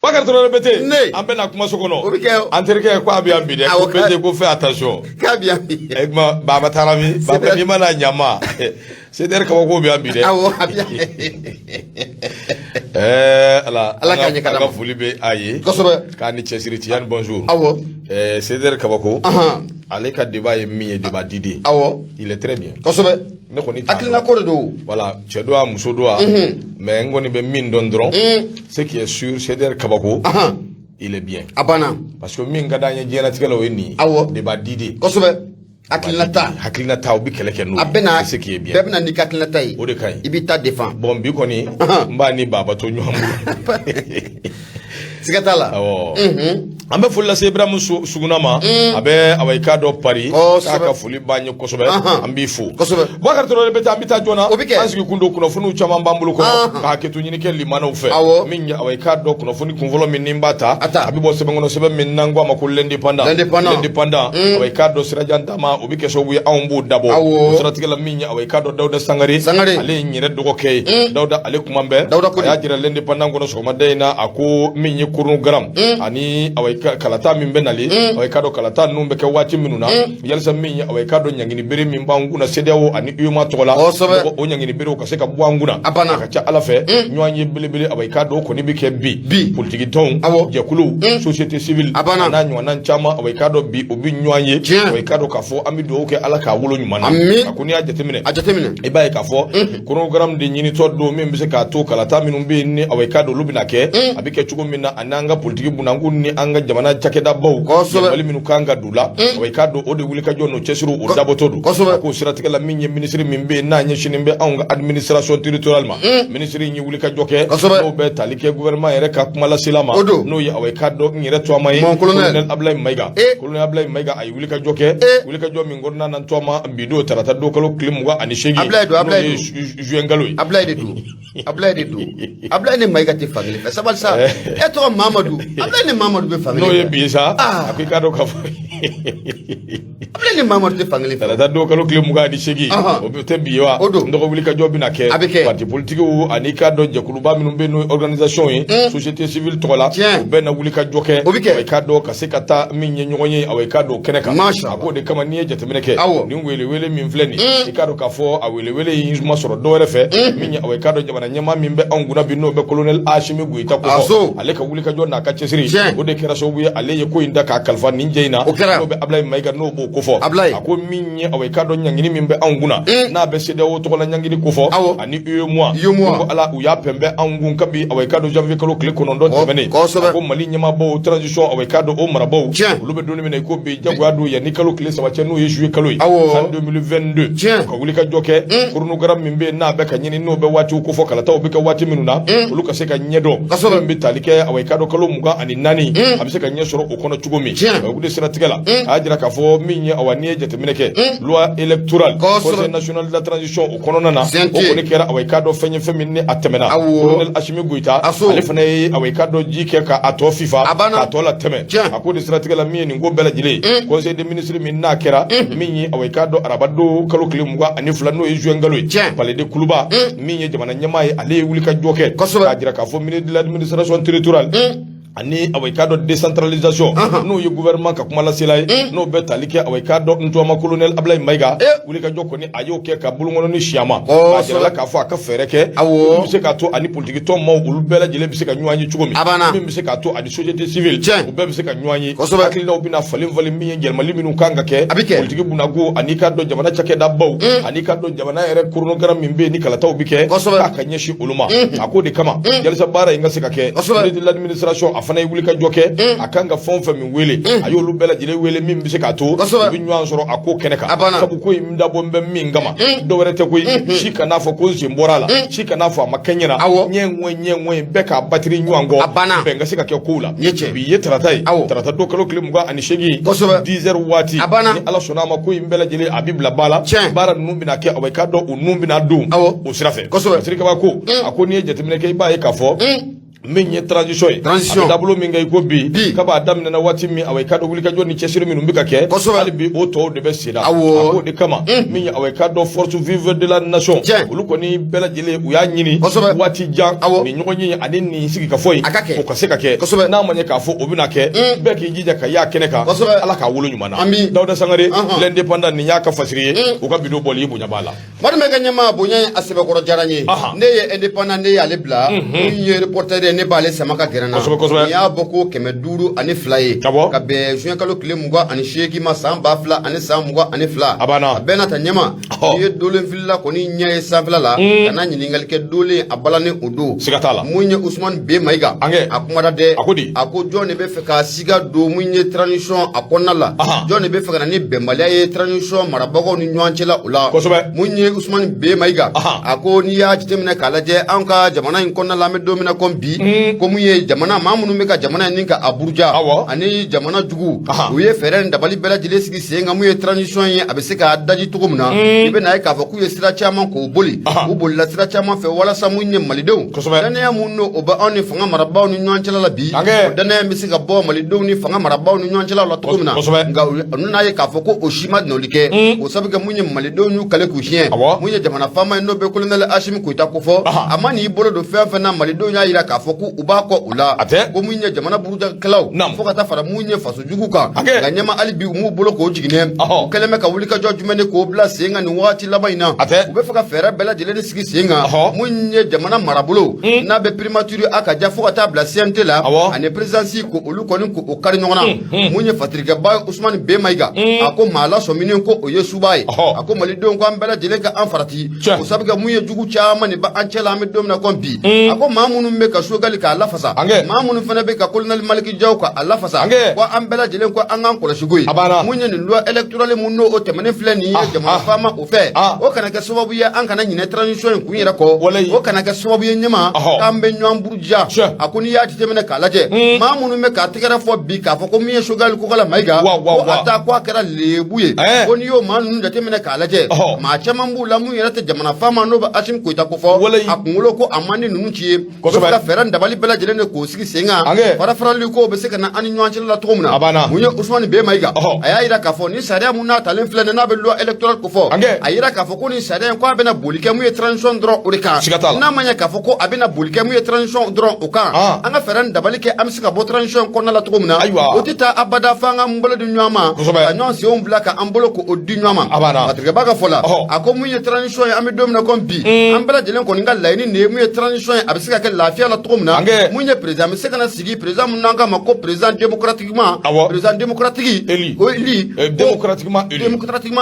Bakar Traoré bete an bena kuma so kono an terke ko abi ambi de ko bete ko fait attention ka bi ambi egma baba tarami baba ni mana nyama c'est der ko ko bi ambi de awo abi ala ka fuli be aye ka ni chesiri ti yan bonjour awo c'est der kabako ale ka débat est mi débat d'idée il est très bien ne koni akilna ko do voilà che do muso do mais ngoni be min don dron ce qui est sûr c'est der kabako il est bien abana parce que min ga danya jena tigala weni débat d'idée hakilna ta obi keleke no abena ce qui est bien bebna ni hakilna ta o de kai ibita défend bon bi koni mba ni baba to nyambu sigatala ambe fulla se Ibrahim sugunama abe awayka do pari ka fuli banye kosobe ambi fu Bakar Traoré beta ambita jona ansiki kundo kuno funu chama mbambulo ko ka ketu nyini ke limana ufe minya awayka do kuno funi kunvolo min nimbata abibo sebe ngono sebe min nangwa makul independent awayka do sirajanta ma ubike so buya awmbu dabo siratigala minya awayka do Dawda Sangare ale nyire dogo ke Dawda ale kumambe ya jira l'independent ngono so madena ako minyi kurun gram ani awayka kalata min benali awayka do kalata numbe ke wati minuna yalsa min awayka do nyangini bere min banguna sedewo ani yuma tola o nyangini bere ko se ka bwanguna ka cha alafe nyoanye bilibili awayka do ko ni bike bi politique ton jakulu société civile na nywana chama awayka do bi obi nyoanye awayka do kafo amido ke alaka wolo nyumana akuni ajatemine e baye kafo kurun gram de nyini to do min bise ka to kalata minun be ni awayka do lubina ke abike chugo minna ananga politique bunangu ni anga jamana chakeda baw wali minu kanga dula way kado o de wuli ka jonno chesiru o dabotodu ko siratika la minye ministre mimbe na nye shinimbe anga administration territorialement ministre nyi wuli ka joke no be talike gouvernement yere ka kuma la silama no ya way kado ngire to may colonel Ablaye Maiga ay wuli ka joke wuli ka jomi ngorna nan to ma mbido tarata do kalo klimwa ani shegi Ablaye juengaloy Ablaye ne Maiga te fagile sabal sa eto Mamadou Ablaye ne Mamadou be fagile no ye bisa akika do ka Ablaye ne Mamadou te fagile tarata do kalo klimwa ani shegi o be te biwa ndoko wuli ka jobi na ke parti politique o ani ka do jakulu ba minum be no organisation yi société civile tola be na wuli ka joke way ka do ka sekata minye nyonye away ka do keneka ako de kama ni jatemene ke ni wele min fleni e ka do ka fo awele yi ma soro do refe minye away ka do jabana nyama min be anguna bi no be colonel Ashimi Guita ko ale ka wuli ka jonna ka chesiri o de kera so buye ale ye ko inda ka kalfa ninjeina no be Ablaye Maiga no bo ko fo ako minye away ka do nyangini min be anguna na be sede o to la nyangini ko fo ani ko ala u ya pembe angun kabi away ka do janvier kalo kle kono don temene ko mali nyama bo transition away ka do o marabo lube do mene ko be jagwa do ya ni kalo kle sa wache no ye juillet kalo yi 2022 ko wuli ka joke kurnu garam min be na be ka nyini no be wati ko fo kala taw be ka wati minuna luka se ka nyedo be talike away ka do kalo muga ani nani abise ka nyesoro o kono chugomi ko de sira tigala ajira ka fo minye awani jete mineke loi électorale conseil national de la transition o kono nana o ko ne kera away ka do fenye femini atemena colonel Ashimi Guita ale fana away ka do jike ka ato FIFA ka to la teme akodi sira tigala mi ni ngo bela jile conseil des ministres min na kera minyi away ka do arabado kalo klimuga ani fulano e juengalo palais de Kuluba minyi jamana nyama ale wuli ka joke ajira ka fo ministre de l'administration territoriale ani away ka do décentralisation no ye gouvernement ka kuma la silay no be talike away ka do ntoma colonel Ablaye Maiga wuli ka joko ni ayo ke ka bulungono ni shiama ba jela ka fo aka fereke bi se ka to ani politique to mo ulu bela jele bi se ka nyuanyi chugomi bi se ka to ani société civile u be se ka nyuanyi akili no bina falim mi ngel mali minu kanga ke politique bunago ani ka do jamana chake da baw ani ka do jamana ere kurno garam mimbe ni kala taw bike ka nyeshi uluma akodi kama jelsa bara inga se ka ke de l'administration afana wuli ka joke akanga fonfa min wele ayo lu bela jile wele min bi se ka to bi nyuan soro ako keneka sabu ko imda bombe min gama do werete ko shika na fo ko zimborala shika na fo makanyira nyenwe beka batiri nyuango benga se ka ke kula bi yetratai trata do kalo klim ga ani shegi 10h wati ni ala sona ma ko imbela jile abibla bala bara numbi na ke away ka do numbi na do o sirafe sirika ba ko ako ni jetemine ke ba e ka fo min ye transition ye dabolo min ga ko bi ka ba damina na wati mi awai ka do wuli ka joni chesiri min mbika ke hali bi o to de be sira ko de kama min ye awai ka do force vive de la nation ulu ko ni bela jele u ya nyini wati jan ni nyonyi ani ni sigi ka foyi ko ka se ka ke na manye ka fo obina ke be ki jija ka ya kene ka ala ka wulu nyumana Dawda Sangare l'indépendant ni ya ka fasiriye u ka bido boli bu nyabala madu me ganyama bunya asebe ko jaranye ne ye indépendant ne ya lebla ni reporter ne bale samaka gerana ya boko keme duru ani flaye ka be juin kalo kile mugwa ani sheki ma samba fla ani samugwa ani fla abena tanyama ye dole villa ko ni nye samfla la kana nyiningal ke dole abalane udo sigatala munye Ousmane B Maiga akumada de ako jone be feka siga do munye transition akonna la jone be feka ni bembalia ye transition marabago ni nyanchela ula munye Ousmane B Maiga ako ni ya jitemne kalaje anka jamana inkonna la me domina kombi ko munye jamana mamunu meka jamana ninka abuja ani jamana jugu uye feren dabali bela jile sigi senga munye transition ye abeseka daji tugumna ibe na ka fa ku ye sira chama ko boli u bolla sira chama fe wala samunye malidew dana ya munno oba oni fanga marabaw ni nyanchala la bi dana ya misika bo malidew ni fanga marabaw ni nyanchala la tugumna nga nuna ye ka fa ko oshima no like o sabiga munye malidew ni kale ku chien munye jamana fama no be colonel Ashim ko ta ko fo amani bolo do fe na malidew nya ira ka fa ku uba ko ula ko munye jamana buruja klaw fo ka ta fara munye faso jugu ka ganyama alibi mu bolo ko jigine keleme ka wulika jo jumene ko bla senga ni wati labaina ube faka fera bela jele sigi senga munye jamana marabulo na be primature aka ja fo ka ta bla CMT la ane présidence ko olu ko ni ko o kari nyona munye fatrika ba Ousmane B Maiga ako mala so minen ko o yesubai ako malido ko ambela jele ka anfarati o sabiga munye jugu chama ni ba anchela me domna kombi ako mamunu me ka shogali ka lafasa mamunu fana be ka colonel Maliki Jaw ka lafasa ko ambela jele ko angan ko shugui munye ni loi électorale munno o temene fleni jamana fama o fe o kana ka sababu ya an kana nyine transition ku yira ko o kana ka sababu ya nyama kambe nyam burja akuni ya temene kalaje mamunu me ka tigara fo bi ka fo ko miye shogal ko kala Maiga o ata ko akara lebuye oni yo manu nda temene kalaje ma chama mbula mu yira te jamana fama no ba Ashim ko ta ko fo akungulo ko amani nunu chiye ko ka feran da bali bela jele ko sigi senga fara fara li ko be se kana ani nyanchi la to muna munye Ousmane B Maiga aya ira ka fo ni sariya munna talen flene na be loi électoral ko fo ayira ka fo ko ni sariya ko abena bolike mu transition dro urika na manya ka fo ko abena bolike mu transition dro uka anga feran da balike amsika bo transition ko na la to muna otita abada fanga mbolo du nyama anyon si on blaka ambolo ko odi nyama patrick baga fola ako mu transition ami domna kombi ambala jelen ko ninga laini ne mu transition abisika ke lafia la to muna mu nye président mi sekana sigi président munanga mako président démocratiquement élu démocratiquement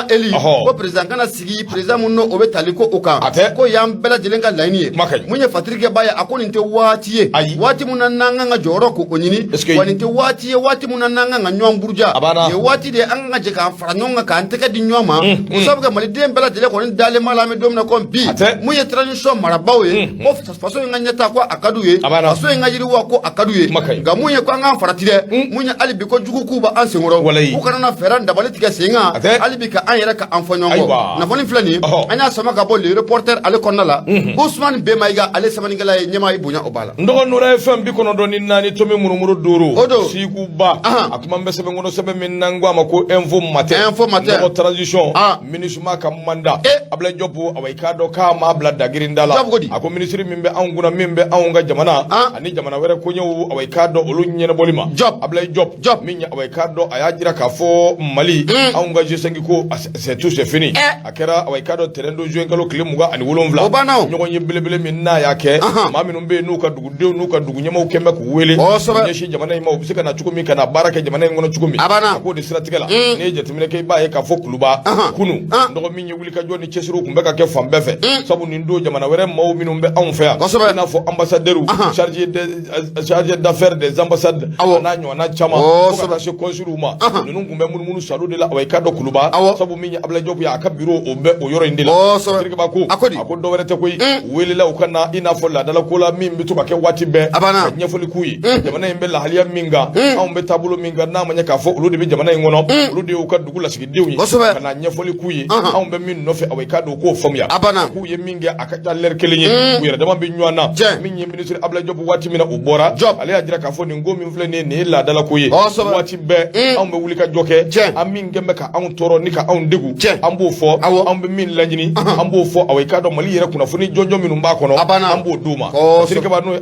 élu ko président kana sigi président munno obe taliko oka ko yam bela jelenga laini munye fatrike baya akoni nte wati munananga nga joro ko onyini wani nte wati munananga nga nyom burja ye wati de anga je ka faranyonga ka anteka di nyoma usabga mali de bela jele ko dale mala me domna ko bi munye transition marabawe ko faso nga nyata ko akaduye faso nga yiri wa ko akaduye ga munye ko anga faratire munye alibi ko jugu kuba ansengoro ku kana na feran da baliti ka senga alibi ka an yera ka anfanyongo na foni flani anya sama ka bo le reporter ale konnala Ousmane B Maiga ale samani ngala nyema ibunya obala ndogo nura FM bi kono do ninani to mi murumuru duru siku ba akuma mbese be ngono sebe minangwa mako info matin ndogo transition minishuma kamanda abla jobu awaikado ka ma abla dagirindala ako ministry mimbe anguna mimbe aunga jamana ani jamana were ko nyewu awaikado olunyene bolima abla job minya awaikado ayajira ka fo Mali aunga jesengi ko c'est tout c'est fini akera awaikado terendo juengalo klimuga ani wolomvla nyoko nyebelebele minna yake mami numbe nuka dugu nyema ukembe kuwele nyeshi jamana ima ubisika na chukumi kana baraka jamana ngono chukumi ako de strategala ne jetimine ke ba ka fo kluba kunu ndoko minye wulika joni chesiru kumbeka ke fambefe sabu nindo jamana were maw minumbe anfa na fo ambassadeur chargé d'affaires des ambassades na nyona chama ko ka se consuluma nunu kumbe munu sadu de la awaikado kluba sabu minye abla job ya ka bureau ombe o yoro indila sirga ba ko do werete koy wele la ukana ina fo la dala kola mimbi to ke wati be nyefoli kuyi jamana imbe la haliya minga ambe tabulo minga na manya ka fo ulu de jamana ngono ulu de uka dugula sigi dewi kana nyefoli kuyi ambe min no fe awaikado ko famya kuyi minga akata ler kelenye kuyi dama be nywana minye ministre Ablaye Diop wati mina ubora ale ya jira ka fo ni ngomi mfle ne la dala ko ye wati be an be wuli ka joke amin gembe ka an toro ni ka an degu an bo fo an be min lanyini an bo fo awai ka do mali yere kuna funi jonjo minum ba kono an bo duma sirke ba no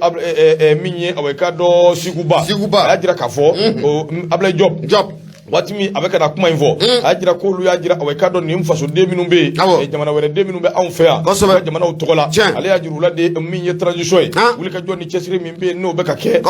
minye awai ka do siguba ya jira ka fo Ablaye Diop wati mi avec na kuma info ajira ko lu ajira awai ka do ni mfaso de minumbe e jamana were de minumbe an fe ya jamana utola ale ajiru la de minye transition wuli ka joni chesiri mimbe no be ka ke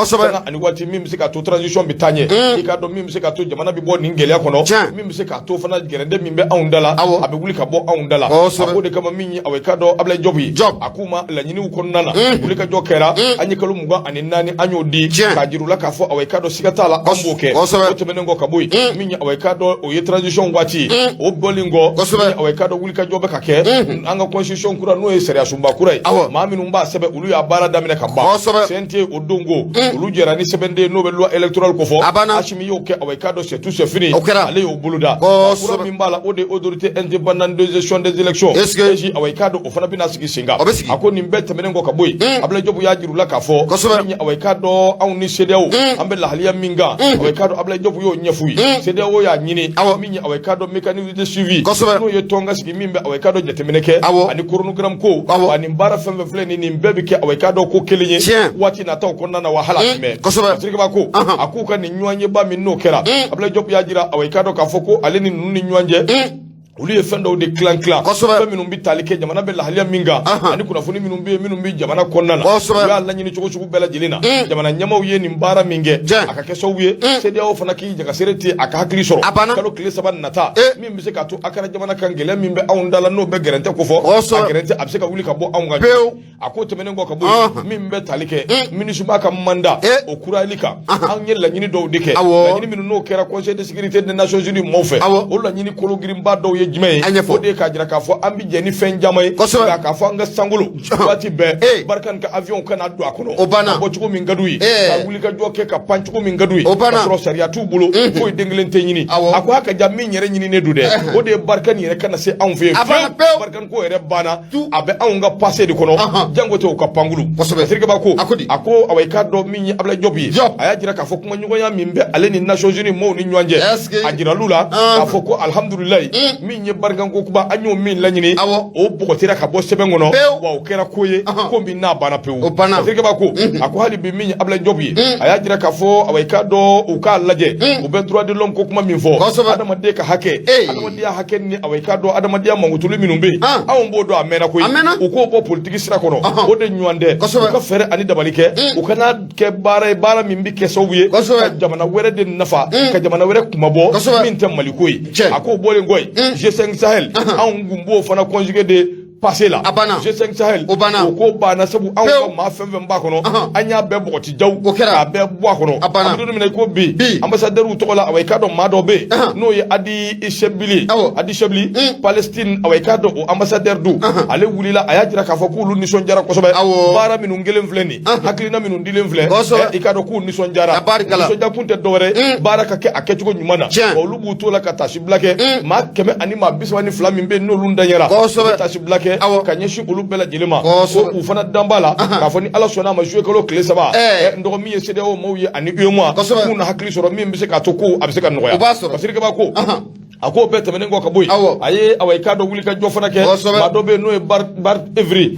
ani wati mi msika to transition bitanye e ka do mi msika to jamana bi bo ni ngele akono mi msika to fana gerende mimbe an dala abe wuli ka bo an dala akode kama minye awai ka do Ablaye Diop akuma la nyini ukonnana wuli ka jokera anyi kalu muga ani nani anyo di ka jiru la ka fo awai ka do sikatala amboke o temenengo kaboy minya awai ka do o ye transition wati o bolingo minya awai ka do wuli ka jobe ka ke anga constitution kura no e sere sumba kura ma minu mba sebe ulu ya bara damine ka ba sente odongo ulu jera ni sebende no be loi electoral ko fo ashimi yo ke awai ka do c'est tout c'est fini ale yo buluda kura min bala o de autorité indépendante de gestion des élections eji awai ka do o fana bina sigi singa ako ni mbete menengo ka boy Ablaye Diop ya jiru la ka fo minya awai ka do an ni CEDEAO ambe la halia minga awai ka do Ablaye Diop yo nyefui CEDEAO ya nyini minya awai ka do mécanisme de suivi no ye tonga sigi mimbe awai ka do jetemeneke ani chronogramme ko ani mbara fembe fle ni mbebi ke awai ka do ko kelenye wati na taw konna na wahala me sirke ba ko akuka ni nywanye ba min no kera Ablaye Diop ya jira awai ka do ka foko ale ni nuni nywanje ulu ye fendo de clan fe minum bi talike jamana be lahalia minga ani kuna funi minum bi jamana konnana ya Allah nyini chugo bela jilina jamana nyamaw ye ni mbara minge aka keso wiye CEDEAO fana ki jaga sereti aka hakli soro kalo kile saban nata min bi se ka to akara jamana kangele min be awndala no be gerente ko fo gerente abse ka wuli ka bo awnga ako temenengo ka bo min be talike minisuba ka manda o kuralika an yella nyini do dike la nyini minu no kera conseil de sécurité des nations unies mo fe o la nyini kolo girimba do jimay fode ka jira ka fo ambi jeni fen jamay ka fo nga sangulo wati be barkan ka avion kana do akono bo chugo min gadui ka wuli ka joke ka panchugo min gadui ka tro sharia tu bulo fo denglente nyini ako haka jammi nyere nyini ne dude o de barkan yere kana se an fe barkan ko yere bana abe an nga passer de kono jango to ka pangulu sirke ba ko ako awai ka do min Ablaye Diop aya jira ka fo kuma nyugo ya mimbe ale ni Nations Unies mo ni nywanje ajira lula ka fo ko alhamdulillah minye bargan ko kuba anyo min lanyini o bogotira ka bo sebe ngono wa o kera koye ko min na bana pewu sirke ba ko ako hali bi minye Ablaye Diop aya jira ka fo awai ka do o ka laje o be droit de l'homme ko kuma min fo adama de ka hake adama de hake ni awai ka do adama de mangutulu minumbe awon bo do amena koy o ko bo politique sira kono o de nywande ko fere ani dabalike o kana ke bara min bi ke sowye ka jamana were de nafa ka jamana were kuma bo min tem malikoy ako bole ngoy G5 Sahel an gumbo fana conjugué de passé là G5 Sahel ko bana sabu an ko ma fembe ba kono anya be bokoti jaw ka be bo kono abdu min ko bi ambassadeur u tokola awai kado ma do be no ye adi Shebli Palestine awai kado ambassadeur du ale wulila ayajira ka fakulu ni son jara ko sobe bara minu ngelem fleni haklina minu dilem fle e kado ku ni son jara ni son japunte dore bara ka ke aketugo nyumana o lubu to la katashi blake ma keme anima biswani flami be no lundanyara katashi blake kanyeshu ulu bela jilima ko u fana dambala ka foni ala sona ma jouer kalo clé saba ndo mi CEDEAO mo ye ani uemwa ku na hakli soro mi mbise ka to ku abise ka noya basiri ka ba ko ako bete menengo ka boy aye awai ka do wuli ka jofana ke ma do be no Bart Evry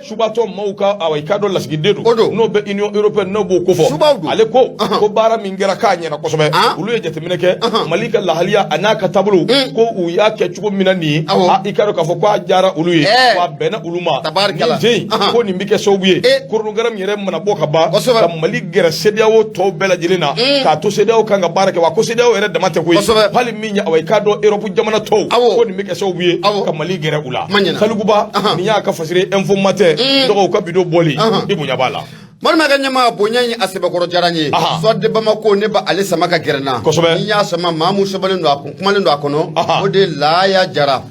shubato mauka awai ka do lasgi dedu no be Union Européenne no bo ko fo ale ko bara mingera ka nyana ko sobe ulu ye jete meneke malika lahalia anaka tabulu ko u ya ke chugo minani ikaro ka fo kwa jara ulu ye wa bena uluma ni ko ni mbike sobuye kurnu garam yere mana boka ba ka malik gera CEDEAO to bela jilina ka to CEDEAO kanga barake wa ko CEDEAO ere damate ko pali nya awai ka do Europe jamana to ko ni mbike sobuye ka malik gera ula saluguba ni ya ka fasire informateur do ko bido boli ibunya bala Marma ganyama bonyanyi asebakoro jaranye. Soit de Bamako neba ale samaka gerna. Niya sama mamu shabale ndo kumale ndo akono. Ode laya jara.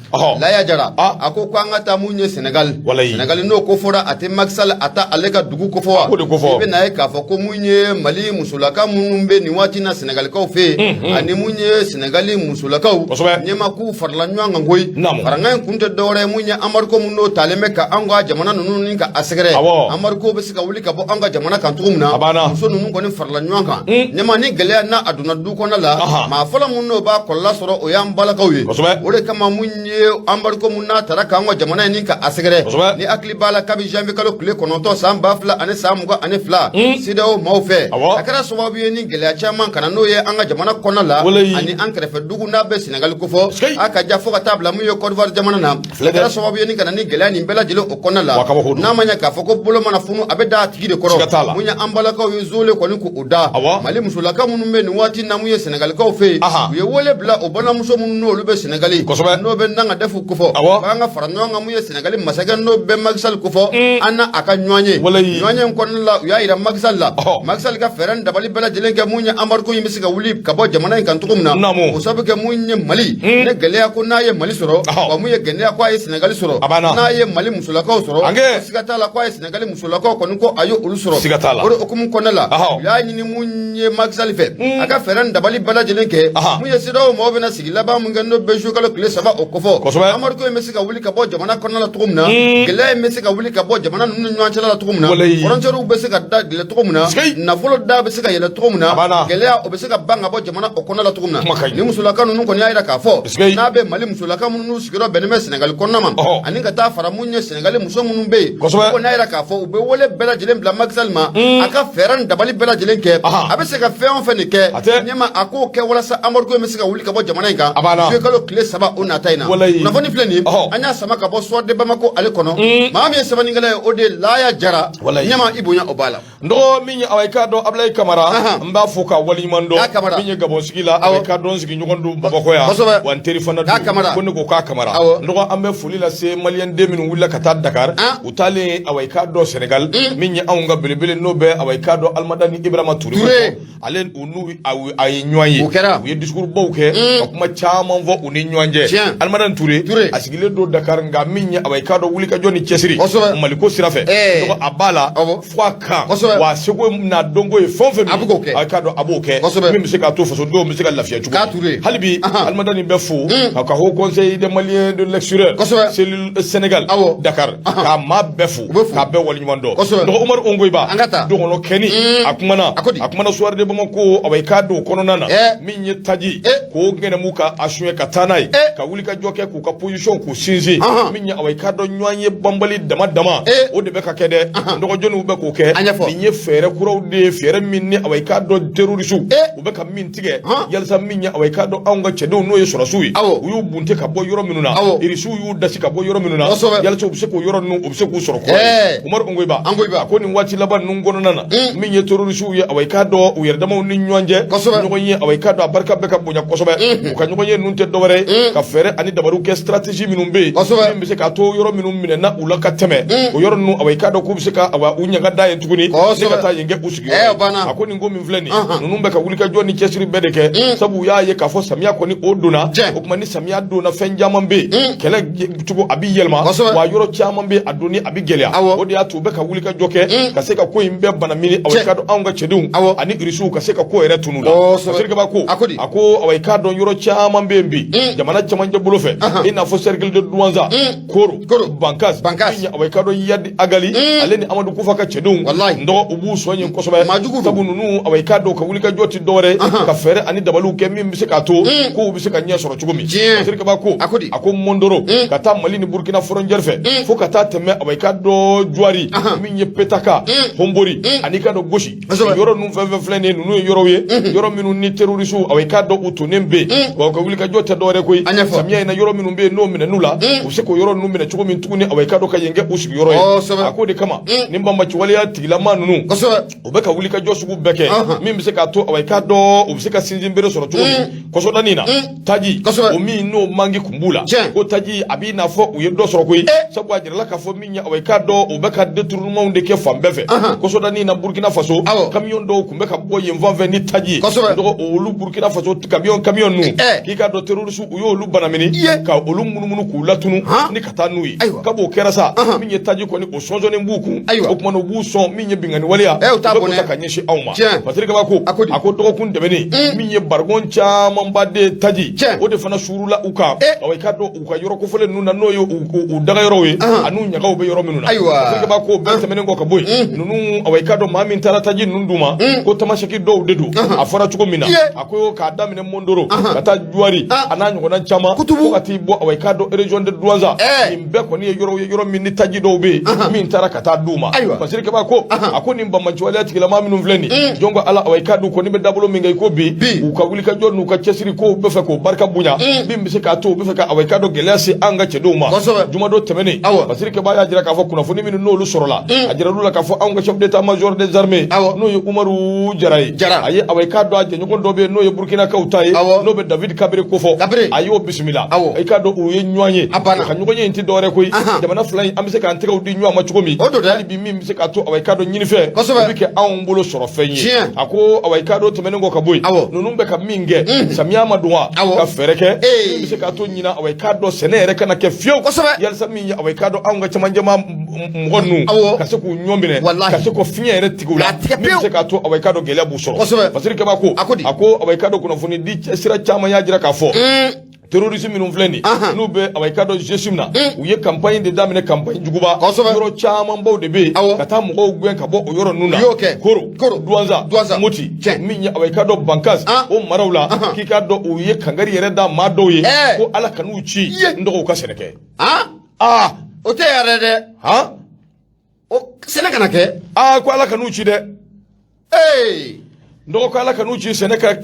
Laya jara. Ako kwanga tamunye Senegal. Senegal no kofora ate maksal ata alega dugu kofoa. Ebe na eka foko munye Mali musulaka munumbe ni wati na Senegal ka ofe. Ani munye Senegali musulaka u. Nyema ku farla nywanga ngoi. Faranga kunte dore munye amarko muno talemeka anga jamana nunu ninka asegre. Amarko besika wulika bo anga jamana kantumna. Muso nunu ngoni farla nywanga. Nyema ni gele na aduna du kona la. Ma fala muno ba kolla soro oyambala kawe. Ore kama munye amarko munna taraka anga jamana ninka asegre. Ni akli bala kabi jambe kalo kule konoto samba fla ane samuga ane fla. Sidao maufe. Akara sobabu ni gele achama kana noye anga jamana kona la. Ani ankre fe dugu na be Senegal kofo. Aka jafo katabla muyo Côte d'Ivoire jamana na. Akara sobabu ni kana ni gele ni mbela jilo okona la. Na manya ka foko bolo mana funu abeda tigide koro. Munya ambala ka yuzule kwa niku uda. Mali musulaka munumbe ni wati na muye Senegal ka ofe. Uye wole bla obana muso munu lube Senegali. No be nanga defu kofo. Banga faranonga muye Senegali masaga no be magsal kofo. Ana aka nywanye. Nywanye nkona la uya ira magsal la. Magsal ka feran dabali bela jelenge munya amarko yimisiga wuli kabo jamana ikantukumna. Usabuke munye Mali. Ne gele ko naye Mali soro. Wa muye gene ko ay Senegali soro. Naye Mali musulaka soro. Sigatala ko ay Senegali musulaka ko nko ayo ulu soro. Oro okumu konala. Ya nyini munye magsal fe. Aka feran dabali bela jelenge. Muye sido mo bena sigila ba mungano beju kala kule saba okofo. Amarko yimisiga wuli kabo jamana konala tukumna. Gele yimisiga wuli kabo jamana nunu nwanchala la tukumna. Oranjero besega da gele tukumna. Na folo da besega yele tukumna. Gele ya obesega banga bo jamana okona la tukumna. Ni musulaka nunu ko ni ayira ka fo. Na be Mali musulaka nunu sigiro beneme Senegal konna man. Aninga ta fara munye Senegal muso nunu be. Ko na ayira ka fo be wole bela jelen bla magsalma. Aka feran dabali bela jelen ke. Abesega fe on fe ne ke. Nyema ako ke wala sa amorko mesega wuli ka bo jamana inga. Je kalo kle saba ona taina. Na foni fleni anya sama ka bo so de Bamako ale kono. Maami saba ningala ode laya jara. Nyama ibunya obala. Ndo minye awayka do Ablay Camara mba foka wali mando minye Gabon sigila awayka don sigi nyogondo babako ya wan telefona do ko ko ka Camara ndo ambe fulila se malien 2000 wula kata Dakar utale awayka do Senegal minye awnga belebele nobe awayka do Almadani Ibrahima Touré alen unu ay nyoye wi discours bawke kuma chama vo uni nyoanje Almadani Touré asigile do Dakar nga minye awayka do wuli ka joni Chesiri maliko sirafe ndo abala fwaka wa sego na dongo e fonfe mi akado abuke mi se ka to faso do mi se ka lafiya chuko halibi Almadani befu ka ho conseil des maliens de l'extérieur cellule Sénégal Dakar ka ma befu ka be wali nyundo do Omar Ongoyba do no keni akumana soir de Bamako away kado kono nana mi nyetaji ko ngene muka ashuye katanai ka wuli ka joke ku ka position ku sinzi mi nya away kado nywanye bambali dama o de be ka kede ndo jonu be ko ke minye fere kuraw de fere minni awayka do terrorisu ube ka min tige yalsa minya awayka do anga chedo no yesora suwi uyu bunte ka bo yoro minuna irisu yu dasi ka bo yoro minuna yalsa ubse ko yoro nu ubse ko soro ko Umar Ongoyba ko ni wati laban nu ngono nana minye terrorisu ya awayka do uyerda mo ni nyonje no ye awayka do barka be ka bunya ko sobe ko nyo ye nun te do wore ka fere ani dabaru ke strategy minumbe mi se ka to yoro minum minena ulaka teme o yoro nu awayka do ko se ka awa unya ga daye tuguni kata yenge usigi akoni ngomi mvleni nunumbe ka wulika joni Chesiri bedeke sabu ya ye ka fo samia koni oduna okuma ni samia dona fenjamambe kele tugo abi yelma wa yoro chamambe adoni abi gelia odi atu be ka wulika joke ka se ka ko imbe bana mini awikado anga chedun ani irisu ka se ka ko ere tunula sirga ba ko ako awikado yoro chamambe mbi jamana chamanje bulofe ina fo cercle de douanza koro bankas nya awikado yadi agali aleni amadu kufa ka chedun ndo ubu sonye kosobe sabu nunu awayka do ka wulika joti dore ka fere ani dabalu ke mi se ka to ko bi se ka nya soro chugumi sirka ba ko ako mondoro ka ta Mali ni Burkina Frontière fo ka ta teme awayka do juari mi nye petaka hombori ani ka do goshi yoro nu fe flene nunu yoro ye yoro minu ni terrorisu awayka do utunembe ko ka wulika joti dore ko samia ina yoro minu be no mine nula se ko yoro nu mine chugumi tuguni awayka do ka yenge usigi yoro ye ako de kama nimba machi wali ya tigila nunu ubeka wulika josugu beke mimi se ka to awayka do ubiseka sinjimbere soro tugomi koso danina taji o mi no mangi kumbula ko taji abi na fo uye do soro ko sabu ajira la ka fo minya awayka do ubeka détournement de ke fambe fe fɛ kosoda ni na Burkina Faso camion dɔw kun bɛ ka bɔ yen fan fɛ ni taji ndɔgɔ olu Burkina Faso camion nu k'i ka dɔ terroriste u y'olu banamini ka olu munumunu k'u latunu ni ka taa n'u ye kab'o kɛra sa min ye taji kɔni o sɔnsɔnnen b'u kun o kuma u b'u sɔn min ye bingani waleya u bɛ kota ka ɲɛsin anw ma Patrik Kaba ko a ko dɔgɔkun tɛmɛnen min ye barikon camanba de taji o de fana surula u kan i ka dɔn u ka yɔrɔ kofɔlen ninnu na n'o ye u daga yɔrɔw ye an'u ɲagaw bɛ yɔrɔ minnu na Patrik Kaba ko bɛɛ tɛmɛnen kɔ ka bɔ yen ninnu i ka dɔn maa min taara taji ninnu d'u ma ko tamaseki dɔw de don a fɔra cogo min na a ko k'a daminɛ Mondoro ka taa Juwari a n'a ɲɔgɔnna caman fo ka t'i bɔ i ka dɔn région de Douaza nin bɛɛ kɔni ye yɔrɔ min ni taji dɔw bɛ yen min taara ka taa d'u ma Patrik Kaba ko a ko nin banbanciwaleya tigilama minnu filɛ nin jɔn ko Ala i ka dɔn kɔni bɛ dabolo min kɛ i ko bi u ka wulikajɔ n'u ka cɛsiri ko u bɛ fɛ k'o barika bonya min bɛ se k'a to u bɛ fɛ ka i ka dɔn gɛlɛya se an ka cɛdenw ma juma dɔ tɛmɛnen Patrik Kaba y'a jira k'a fɔ kunnafoni minnu n'olu sɔrɔla a jira olu la k'a fɔ anw ka chef d'état major des armées n'o ye Umaru Jara ye a ye i ka dɔn a jɛɲɔgɔn dɔ bɛ yen n'o ye Burkinakaw ta ye n'o bɛ David Kabere kofɔ a y'o bisimila i ka dɔn u ye ɲɔgɔn ye ka ɲɔgɔn ye in tɛ dɔwɛrɛ koyi jamana fila in an bɛ se k'an tɛgɛw di ɲɔgɔn ma cogo min hali bi min bɛ se k'a to i ka dɔn ɲinifɛn o bɛ kɛ anw bolo sɔrɔ fɛn ye a ko i ka dɔn tɛmɛnen kɔ ka bɔ yen ninnu bɛ ka min kɛ samiya ma don wa ka fɛɛrɛ kɛ min bɛ se k'a to ɲina i ka dɔn sɛnɛ yɛrɛ kana kɛ fiyewu yalisa min ye i ka dɔn anw ka cɛmancɛma mɔgɔ ninnu ka se k'u ɲɔn minɛ ka se ko fiɲɛ yɛrɛ tigɛ u la min bɛ se k'a to i ka dɔn gɛlɛya b'u sɔrɔ Patrik Kaba ko a ko i ka dɔn kunnafoni di sira caman y'a jira k'a fɔ terroriste minnu filɛ nin n'u bɛ i ka dɔn gestion na u ye campagne de daminɛ campagne juguba yɔrɔ camanbaw de bɛ yen ka taa mɔgɔw gɛn ka bɔ o yɔrɔ ninnu na Koro Douaza Moti min ye i ka dɔn Bankas o maraw la k'i ka dɔn u ye kangari yɛrɛ da maa dɔw ye ko Ala kan'u ci n dɔgɔw ka sɛnɛ kɛ o tɛ yɛrɛ dɛ sɛnɛ kana kɛ ko Ala kan'u ci dɛ ndogo ko Ala kan'u ci sɛnɛ ka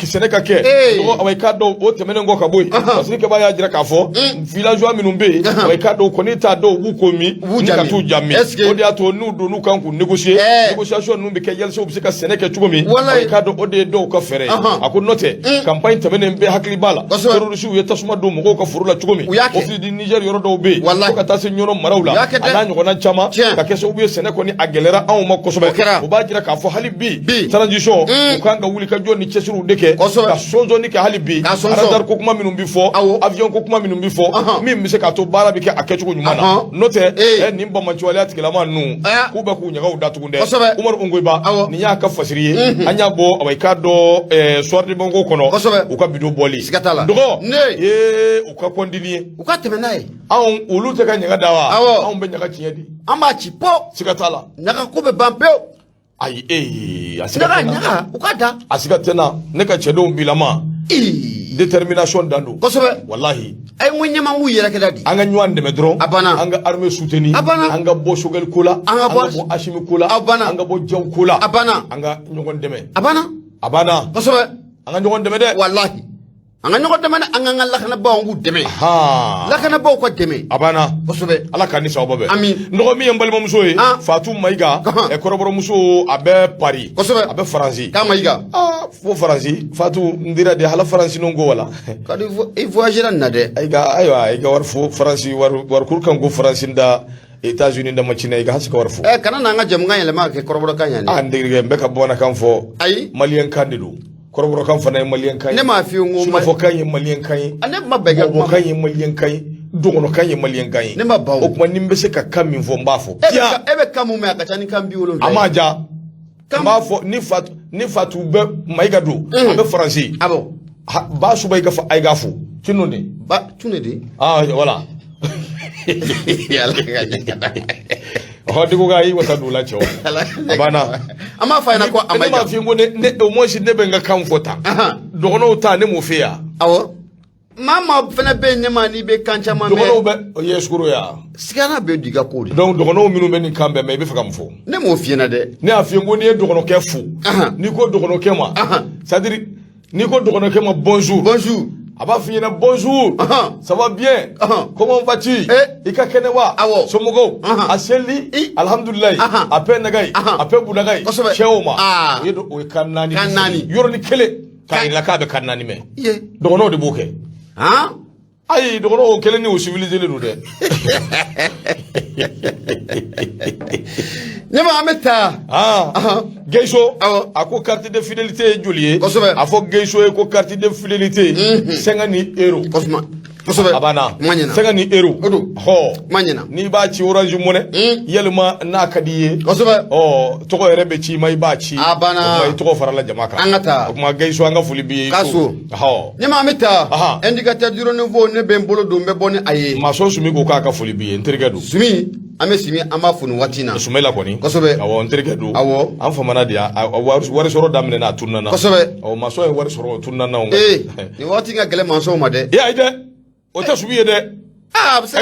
kɛ ndogo i ka dɔn o tɛmɛnen kɔ ka bɔ yen Patrik Kaba y'a jira k'a fɔ villageois minnu bɛ yen i ka dɔn ko n'i t'a dɔn u b'u ko min ni ka t'u ja min o de y'a to n'u don n'u kan k'u négocier négociation ninnu bɛ kɛ yalisa u bɛ se ka sɛnɛ kɛ cogo min i ka dɔn o de ye dɔw ka fɛɛrɛ ye a ko n'o tɛ campagne tɛmɛnen bɛɛ hakili b'a la terroristes ye tasuma don mɔgɔw ka foro la cogo min o fili di Niger yɔrɔ dɔw bɛ yen fo ka taa se ɲɔnɔ maraw la a n'a ɲɔgɔnna caman ka kɛ sababu ye sɛnɛ kɔni a gɛlɛyara anw ma kosɛbɛ o b'a jira k'a fɔ hali bi transition kan ka wuli ka jɔ ni cɛsiriw de kɛ ka sɔnsɔnni kɛ hali bi radar ko kuma minnu bɛ fɔ avion ko kuma minnu bɛ fɔ min bɛ se k'a to baara bɛ kɛ a kɛcogo ɲuman na n'o tɛ nin banbanciwaleya tigilama ninnu k'u bɛ k'u ɲagaw datugu dɛ Umaru Ungoyiba nin y'a ka fasiri ye an y'a bɔ i ka dɔn soir de banko kɔnɔ u ka bidon bɔli dɔgɔ u ka kɔndini ye u ka tɛmɛ n'a ye anw olu tɛ ka ɲaga da wa anw bɛ ɲaga tiɲɛ di an b'a ci pɔ siga t'a la ɲaga ko bɛ ban pewu ayi a siga tɛ na u ka da a siga tɛ na ne ka cɛdenw bilama détermination dan don kosɛbɛ wallahi ay mun ɲɛma m'u yɛrɛ kɛda di an ka ɲɔgɔn dɛmɛ dɔrɔn a banna an ka armée soutenir an ka bɔ Sogɛli ko la an ka bɔ Asimi ko la an ka bɔ Jaw ko la a banna an ka ɲɔgɔn dɛmɛ a banna kosɛbɛ an ka ɲɔgɔn dɛmɛ dɛ wallahi an ka ɲɔgɔn dɛmɛ an ka lakanabaw b'u dɛmɛ lakanabaw ka dɛmɛ a banna kosɛbɛ Ala ka ni sababa bɛ amin nɔgɔ min ye n balimamuso ye Fatu Mayiga kɔrɔbɔrɔmuso a bɛ Paris kosɛbɛ a bɛ Faransi k'a Mayiga fo Faransi Fatu n dira de hala Faransi non ko wala ka di i voyagera na dɛ ayiwa i ka wari fo Faransi wari kur kan ko Faransi da États-Unis da macina i ka hasi ka wari fo kana n'an ka jamukan yɛlɛma ka kɛ kɔrɔbɔrɔkan yan n degere n bɛ ka bamanankan fɔ ayi maliyɛn kan de don kɔrɔbɔrɔkan fana ye maliyɛn kan ye ne m'a f'i ye n ko sunafɔkan ye maliyɛn kan ye ne ma bɛn ka kuma bɔbɔkan ye maliyɛn kan ye dɔgɔnɔkan ye maliyɛn kan ye ne ma ban o kuma ni n bɛ se ka kan min fɔ n b'a fɔ e bɛ kan mun mɛn a ka ca ni kan 70 a ma ja n b'a fɔ ni Fatu bɛ Mayiga don a bɛ Faransi ba suba i ka fɔ a ka fo tino de ba tune de voilà digo ka yi wasa dula cɛw a banna an m'a fɔ a ɲɛna ko a Mayiga ne m'a f'i ye ko ne au moins ne bɛ n ka kan fɔ tan dɔgɔnɔw ta ne m'o f'i ye awɔ maa fana bɛ yen ne ma n'i bɛ kan caman mɛn dɔgɔnɔw bɛ ye sukoro ya sigana bɛ di ka ko de donc dɔgɔnɔw minnu bɛ nin kan bɛɛ mɛn i bɛ fɛ ka mun fɔ ne m'o f'i ɲɛna dɛ ne y'a f'i ye ko n'i ye dɔgɔnɔkɛ fo n'i ko dɔgɔnɔkɛ ma c'est à dire n'i ko dɔgɔnɔkɛ ma bonjour a b'a f'i ɲɛna bonjour ça va bien comment vas-tu i ka kɛnɛ wa somɔgɔw a seli alhamdulilayi a bɛɛ nagayi a bɛɛ bunagayi cɛw ma o ye kan naani yɔrɔnin kelen k'a yirala k'a bɛ kan naani mɛn dɔgɔnɔw de b'o kɛ Ayi dogoro kelen ni o civilisé le de. Nyama ameta. Geisho ako carte de fidélité jolié. A fo Geisho ko carte de fidélité 50 euros. Abana 50 euros. Ho manyana. Ni ba ci Orange Money yelma na kadiye. Toko rebe ci mai ba ci. Abana mai toko farala jamaka. Angata. Kuma Geisho anga fuli bi. Kaso. Ho. Nyama ameta. Indicateur du renouveau ne ben bolo do mbeboni aye. Maso sumi ko ka fuli bi intergado. Sumi ame simi amba funu watina. Sumela koni. Kosobe. Awo intergado. Awo. An famana dia wari soro damne na tunna. Kosobe. Awo maso e wari soro tunna na. Ni wati nga gele manso ma de. Ya ide. O ta subiye de.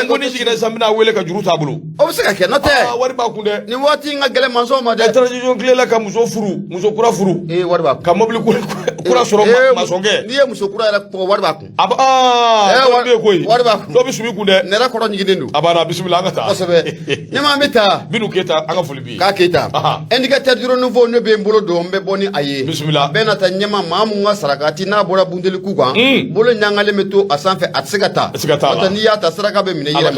Ngo ni jigina samina wele ka juru tabulu. O se ka ke note. Wari ba kunde. Ni wati nga gele manso ma de. Transition clé la ka muso furu, muso kura furu. Wari ba. Ka mobile kura soro masonge. Ni ye muso kura la ko wari ba kun. Wari be koyi. Wari ba kun. Do bi subi kunde. Ne ra koro nyigine ndu. Abana bismillah ngata. Kosobe. Ni ma meta. Binu keta anga folibi. Ka keta. Indicateur du renouveau ne be mbolo do mbe boni aye. Bismillah. Benata nyama mamu nga sarakati na bora bundeli kuga. Bolo nyangale meto asanfe atsigata. Ata ni ya ta saraka be mine yela.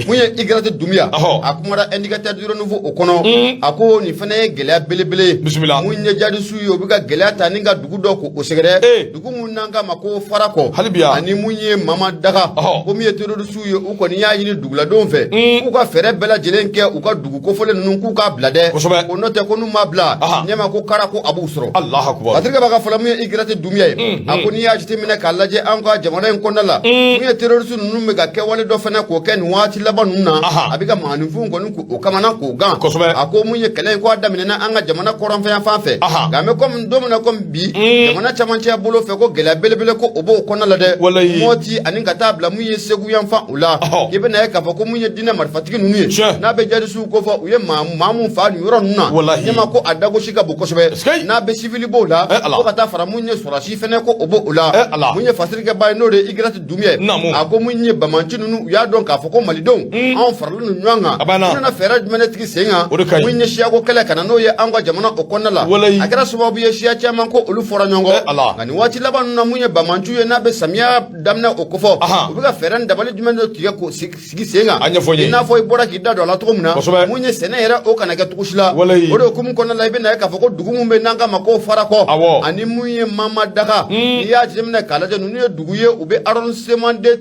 Munye igrate dumia akumara indicateur du renouveau okono ako ni fane gelea belebele bismillah munye jadi suyo bika gelea taninga dugu doko osegere dugu munanga mako farako ani munye mama daga ko miye tero suyo uko ni yayi ni dugula donfe uka fere bela jelenke uka dugu ko fole nunku ka blade ko note ko nu mabla nyama ko karako abu usro allah akbar atriga baka fola munye igrate dumia ako ni yaji timina kalaje anka jamana en kondala munye tero su nunu mega ke wale do fane ko ken wati labanu na abika manufu ngonu ko kamana ko gan ako munye kelen ko adamine na anga jamana koran fa fanfe game kom domina kom bi jamana chamanche bolo fe ko gela belebele ko obo kona la de moti aninga tabla munye segu yan fa ula kebe na ka ko munye dina marfatiki nunu na be jadi su ko fa uye mamu fa ni yoro nuna nyama ko adago shika boko sobe na be civili bola ko kata fara munye sura shi fene ko obo ula munye fasirike bay no de igrati dumie ako munye bamanchi nunu ya don ka fa ko malidon an farlu nyanga na fera menetiki senga munye shiya ko kala kana no ye angwa jamana okonna la akara subabu ye shiya chama ko olu fora nyongo ngani wati laban na munye bamanchu ye na be samia damna okofo ubiga fera ndabali jumendo tiga ko sigi senga ina fo ibora kidda do la to muna munye sene era o kana ga tukushila odo kum konna la be na ka fa ko dugu mumbe nanga mako fara ko ani munye mama daga ya jemna kala je nunu ye dugu ye ube arrondissement de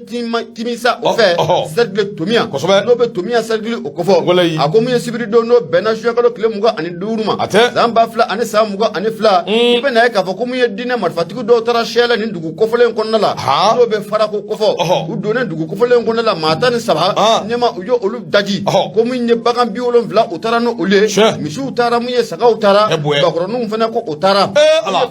timisa ofe cercle tomia no be tomia cercle okofo akomu ye sibiri do no benashu kalo kile muga ani duruma zamba fla ani sa muga ani fla ibe na ka fa komu ye dina marfatiku do tara shela ni dugu kofole konna la no be fara ko kofo udo ne dugu kofole konna la mata ni saba nyama uyo olu daji komu nye bagan bi olon fla utara no ole misu utara mu ye saka utara bakoro no mfana ko utara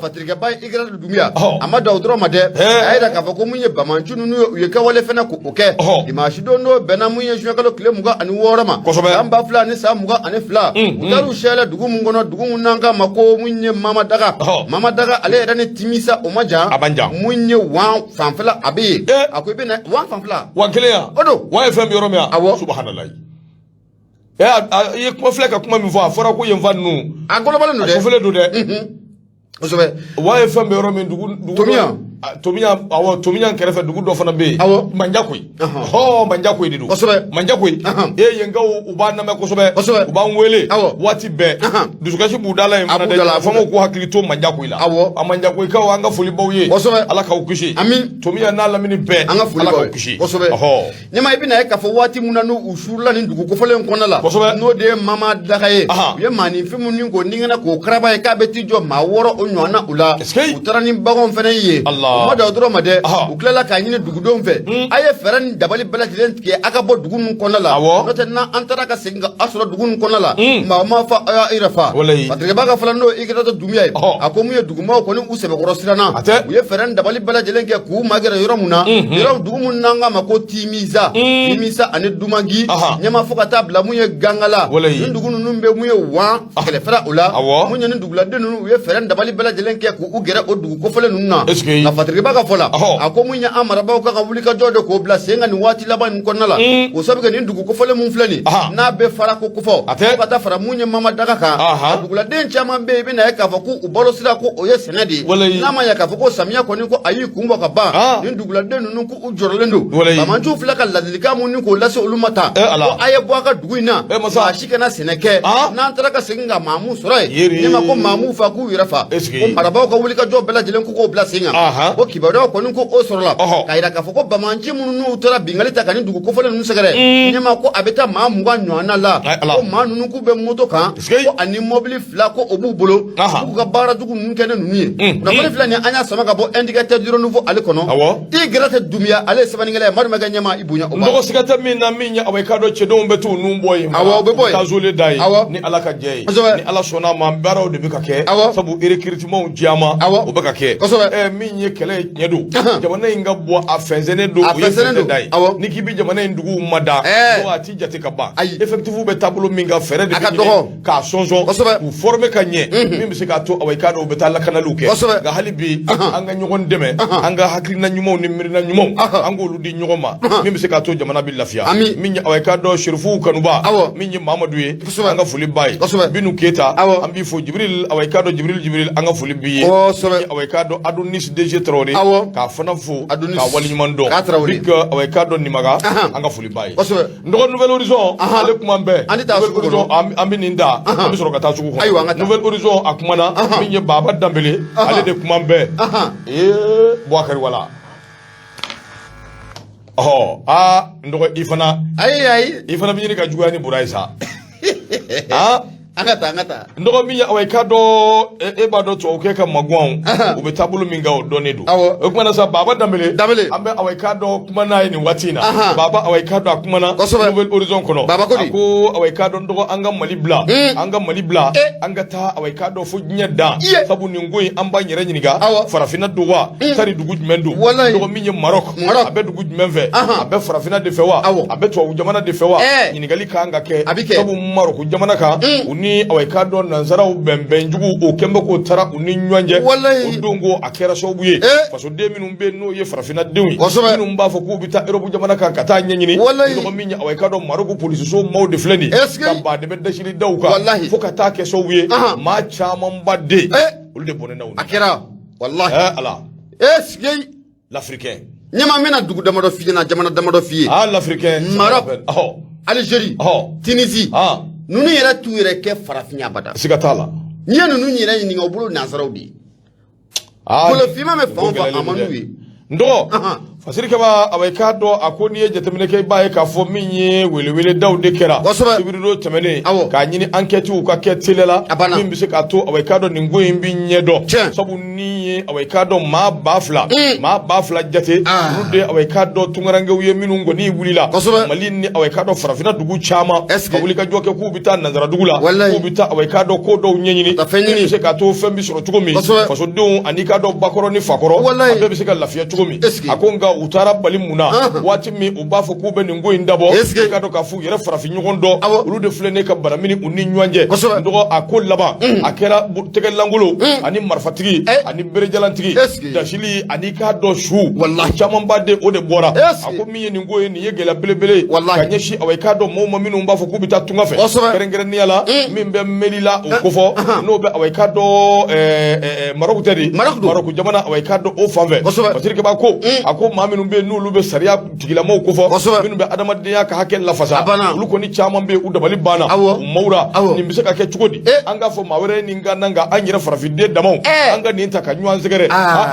fatrika bay igra dumia amada odro made ayda ka fa komu ye bamanchu no ye ka wale fana ko oke dimashi do no benamu ye shu kalo kile muga ani worama amba fla ni sa muga ani fla utaru shela dugu mungono dugu munanga mako munye mama daga ale era ne timisa omaja munye wan fanfla abi akobe na wan fanfla wan kelea odo wan fm yoromia subhanallah ye ko fla ka kuma mi vo afora ko ye mvanu agolo balo no de fele do de osobe wan fm yoromia dugu tomiya kerefe dugu do fana be manjakoi manjakoi didu manjakoi yenga uba na me kosobe uba nwele wati be dusukashi budala e mana de famo ko hakili to manjakoi la manjakoi ka wanga fuli bawye ala ka ukushi amin tomiya na la mini be ala ka ukushi nyama ibi na ka fo wati munanu ushurla ni dugu ko fole nkona la no de mama dakaye ye mani fimu ni ngo ningana ko kraba e ka beti jo maworo onyona ula utarani bagon fene ye mada odro made uklela ka nyine dugudon fe aye feran dabali bala tilen ke aka bo dugun konna la note na antara ka singa asura dugun konna la ma fa irafa patriga baga falando igata dumia akomu ye duguma ko ni usebe ko rosirana ye feran dabali bala jelen ke ku magara yoramuna yoram dugumun nanga mako timisa ani dumangi nyama fuka tabla muye gangala ndugun numbe muye wa kele fera ula munye ndugula de nu ye feran dabali bala jelen ke ku ugera o dugu ko fele nunna Patrick Baka fola ako munya amara ba ko ka wuli ka jodo ko bla senga ni wati laban ko nala o sabe ke ni dugu ko fole mun flani na be fara ko fo ka ta fara munya mama daga ka dugu la den chama be be na ka fa ku u bolo sira ko o ye senadi na ma ya ka fa ko samia ko ni ko ayi kumba ka ba ni dugu la den nu ko u jorolendo ba manju fla ka ladilika mun ni ko lase ulumata ko aye bo ka dugu ina ma shikana seneke na tara ka senga mamu sorai ni ma ko mamu fa ku irafa ko maraba ko wuli ka jo bela jelen ko bla senga ko kibado ko nun ko o sorola kayira ka foko bamanji mununu tora bingali ta kan dugu ko fole nun segere nyama ko abeta ma mungwa nywana la ko manunu ku be moto kan ko ani mobile fla ko obu bolo ko ka bara dugu nun kene nuni na fole fla ni anya sama ka bo indicateur du renouveau ale kono ti grata dumia ale sabani ngale mar maga nyama ibunya o ndo sigata min na minya awai kado chedo mbetu numboy tazule dai ni alaka jey ni ala sona ma baraw de bikake sabu recrutement jama o bakake minye kele nyedo jamana inga bo afenzene do o dai ni kibi jamana indugu mada do ati jate ka ba effectivement be tableau minga fere de ka sonzo pour former kanye mimi se ka to awai kado be tala kana luke ga halibi anga nyogon deme anga hakrina nyumo ni mirina nyumo anga ludi nyogoma mimi se ka to jamana bil lafiya minye awai kado shirfu kanuba minye mamadou ye anga fuli bay binu keta ambi fo jibril awai kado jibril anga fuli biye awai kado adunis DG Traoré ka fana fo ka wali nyumando big awai kado ni maga anga fuli bay ndo Nouvel Horizon ale kuma mbe ambi ninda ambi soro kata suku Nouvel Horizon akumana minye baba dambele ale de kuma mbe Bouakari wala ndo ifana ifana binyini ka jugani buraisa angata ndo miya awai kado bado to ke ka magwan ube tabulu minga o donedo kuma na sa baba dambele ambe awai kado kuma na ni watina baba awai kado akuma na Nouvel Horizon kono ako awai kado ndo anga malibla anga ta awai kado fu nyada sabu ni ngoi amba nyere nyiniga farafina dowa tari dugu mendo ndo miya Maroc abe dugu menve abe farafina de fewa abe to jamana de fewa nyinigali ka anga ke sabu Maroc jamana ka ni awai kado nanzara bembenjugu o kembe ko tara uni nywanje udungo akera sobuye faso de minum be no ye farafina dewi minum ba fo ku bita erobu jamana kan kata nyanyini ndo minya awai kado marugo police so mawde fleni kamba de be dashiri dawka fo kata ke sobuye ma chaman badde ulde bonena uni akera wallahi ala gay l'africain nyama mena dugu damado fiye na jamana damado fiye l'africain Maroc Algérie Tunisie nunu yɛrɛ tu yɛrɛ kɛ farafinya bada sigatala ni ya nunu yɛrɛ ɲininka o bolo nansaraw de bolo fima me fan fa amanu ye ndo fasiri kaba awai kado akoni ye jatemene ke bae ka fo minye wele dawde kera sibirido temene ka nyini enquête u ka ketelela min bise ka to awai kado ni ngoyi mbi nyedo sabu ni awai kado ma bafla jate rude awai kado tungarange uye minu ngoni wulila malin ni awai kado farafina dugu chama ka wuli ka joke ku bita nazara dugula ku bita awai kado ko do nyenyini bise ka to fembi soro tugomi faso don ani kado bakoro ni fakoro abe bise ka lafiya tugomi akonga utara balimuna wati mi ubafo kube ni ngo indabo kado kafu yere farafi nyugondo ulu de flene ka baramini uni nywanje ndo akol laba akera tegel langulo ani marfatigi ani berejalantigi dashili ani kado shu chaman bade ode bora akomi ni ngo ni yegela belebele kanyeshi awai kado mo minu ubafo kubita tungafe kerengere ni yala mimbe melila ukofo no be awai kado Maroc tedi Maroc jamana awai kado o fanve patirike ba ko ako maminu be nulu be sariya tigila mo ko fo minu be adamadiya ka hakel la fasa lu ko ni chaman be udabali bana mawra ni mbise ka ke cugodi anga fo mawre ni ngananga anyira farafide damo anga ni taka nywan segere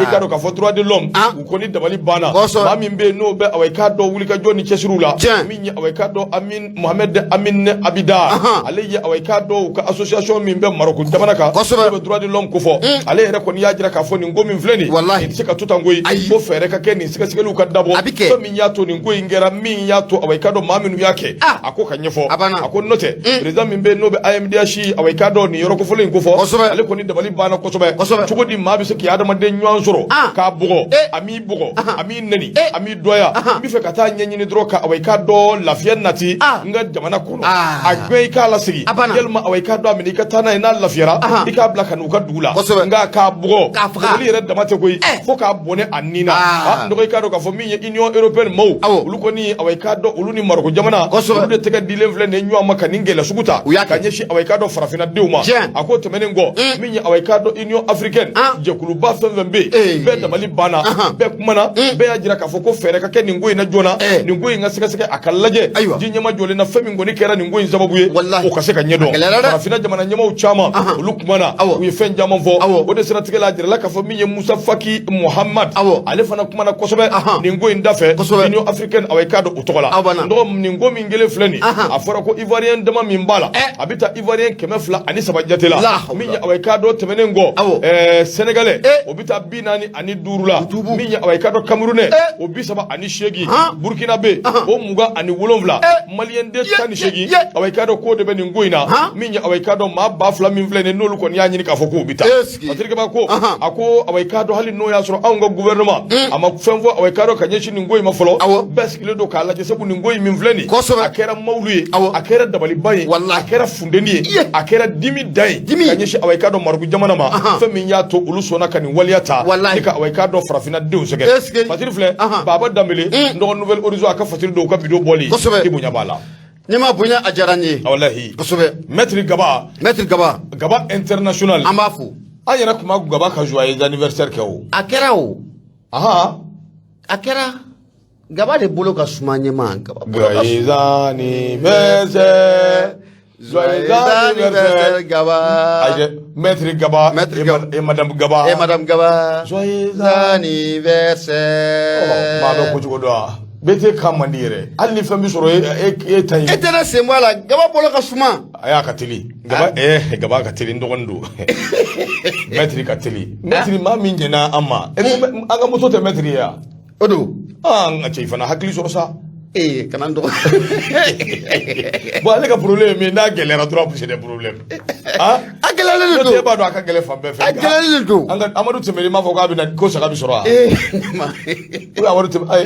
ikado ka fo droit de l'homme ko ni dabali bana mami be no be awai kado wuli ka joni chesirula minni awai kado Amin Mohamed Amin Abida alayya awai kado ka association min be Maroc jamana ka be droit de l'homme ko fo ale re ko ni yajira ka fo ni ngomi fleni wallahi sika tutangoyi fo fere ka ken ni sika sɛgɛsɛgɛliw ka dabɔ fɛn min y'a to nin ko in kɛra min y'a to awɔ i ka dɔn maa minnu y'a kɛ a ko ka ɲɛfɔ a ko n'o tɛ président min bɛ n'o bɛ AMDH awɔ i ka dɔn nin yɔrɔ kofɔlen in kofɔ ale kɔni dabali banna kosɛbɛ cogo di maa bɛ se k'i adamaden ɲɔgɔn sɔrɔ k'a bugɔ a m'i bugɔ a m'i nɛni a m'i dɔya n bɛ fɛ ka taa ɲɛɲini dɔrɔn ka awɔ i ka dɔn lafiya nati n ka jamana kɔnɔ a gbɛn i k'a lasigi yalima awɔ i ka dɔn a minɛ i ka taa n'a ye n'a lafiyara i k'a bila ka n'u ka dugu la nka k'a bugɔ dabali yɛrɛ dama tɛ koyi fo k'a bɔnɛ a nin na n dɔgɔ i k'a dɔn k'a fɔ min ye Union européenne maaw olu kɔni awɔ i k'a dɔn olu ni Maroko jamana olu de tɛgɛ dilen filɛ nin ɲɔgɔn ma ka nin gɛlɛ sugu ta ka ɲɛsin awɔ i k'a dɔn farafinna denw ma a ko tɛmɛnen kɔ min ye awɔ i k'a dɔn Union africaine jɛkuluba fɛn fɛn bɛ yen bɛɛ dabali banna bɛɛ kumana bɛɛ y'a jira k'a fɔ ko fɛɛrɛ ka kɛ nin ko in na joona nin ko in ka sɛgɛsɛgɛ a ka lajɛ ji ɲɛma jɔlen na fɛn min kɔni kɛra nin ko in sababu ye o ka se ka ɲɛdɔn farafinna jamana ɲɛmaw caman olu kumana u ye fɛn caman fɔ o de siratigɛ la a jirala k'a fɔ min ye Musa Faki Muhammad ale fana kumana kosɛbɛ nin ko in da fɛ Union africaine awɔ i k'a dɔn o tɔgɔ la dɔgɔ nin ko min kelen filɛ nin a fɔra ko Ivoirien dama min b'a la a bɛ taa Ivoirien 203 jate la min ye awɔ i k'a dɔn tɛmɛnen kɔ Sénégalais o bɛ taa 45 la min ye awɔ i k'a dɔn Camerounais o 38 Burkina be o 27 Malien de 18 awɔ i k'a dɔn k'o de bɛ nin ko in na min ye awɔ i k'a dɔn maa 2000 min filɛ nin n'olu kɔni y'a ɲini k'a fɔ k'o bɛ taa Patirikeba ko a ko awɔ i k'a dɔn hali n'o y'a sɔrɔ anw ka gouvernement a ma fɛn fɔ awɔ i k'a dɔn ka ɲɛsin nin ko in ma fɔlɔ bɛɛ sigilen don k'a lajɛ sabu nin ko in min filɛ nin a kɛra mawulu ye a kɛra dabaliban ye a kɛra funteni ye a kɛra dimi da ye ka ɲɛsin awɔ i k'a dɔn Maroko jamana ma fɛn min y'a to olu sɔnna ka nin waleya ta ni ka awɔ i k'a dɔn farafinna denw sɛgɛn Fatiri filɛ Baba Dambele nɔgɔ Nouvelle Horizon a ka Fatiri dɔw ka video bɔli i bonya b'a la ne ma bonya a diyara n ye walahi kosɛbɛ Maître Gaba international an b'a fo an yɛrɛ kuma Gaba ka joyeux anniversaire kɛ o a kɛra o a kɛra Gaba de bolo ka suma ɲɛma joyeux anniversaire Gaba Maître Gaba et Madame Gaba joyeux anniversaire maa bɛ kocogo dɔn bete ka mandi yɛrɛ hali ni fɛn bɛ sɔrɔ e ta ye e tɛ ne sen bɔ a la Gaba bolo ka suma a y'a ka teli Gaba ka teli n dɔgɔnin don Maître ka teli Maître maa min jɛna an ma an ka moto tɛ Maître ye wa o don n ka cɛ fana hakili sɔrɔ sa kana n dɔgɔ bon ale ka problème min n'a gɛlɛyara dɔrɔn c'est des problèmes a gɛlɛyalen don e b'a dɔn a ka gɛlɛn fan bɛɛ fɛ a gɛlɛyalen don Amadu Tɛmɛri m'a fɔ k'a bɛ na ko saga bɛ sɔrɔ wa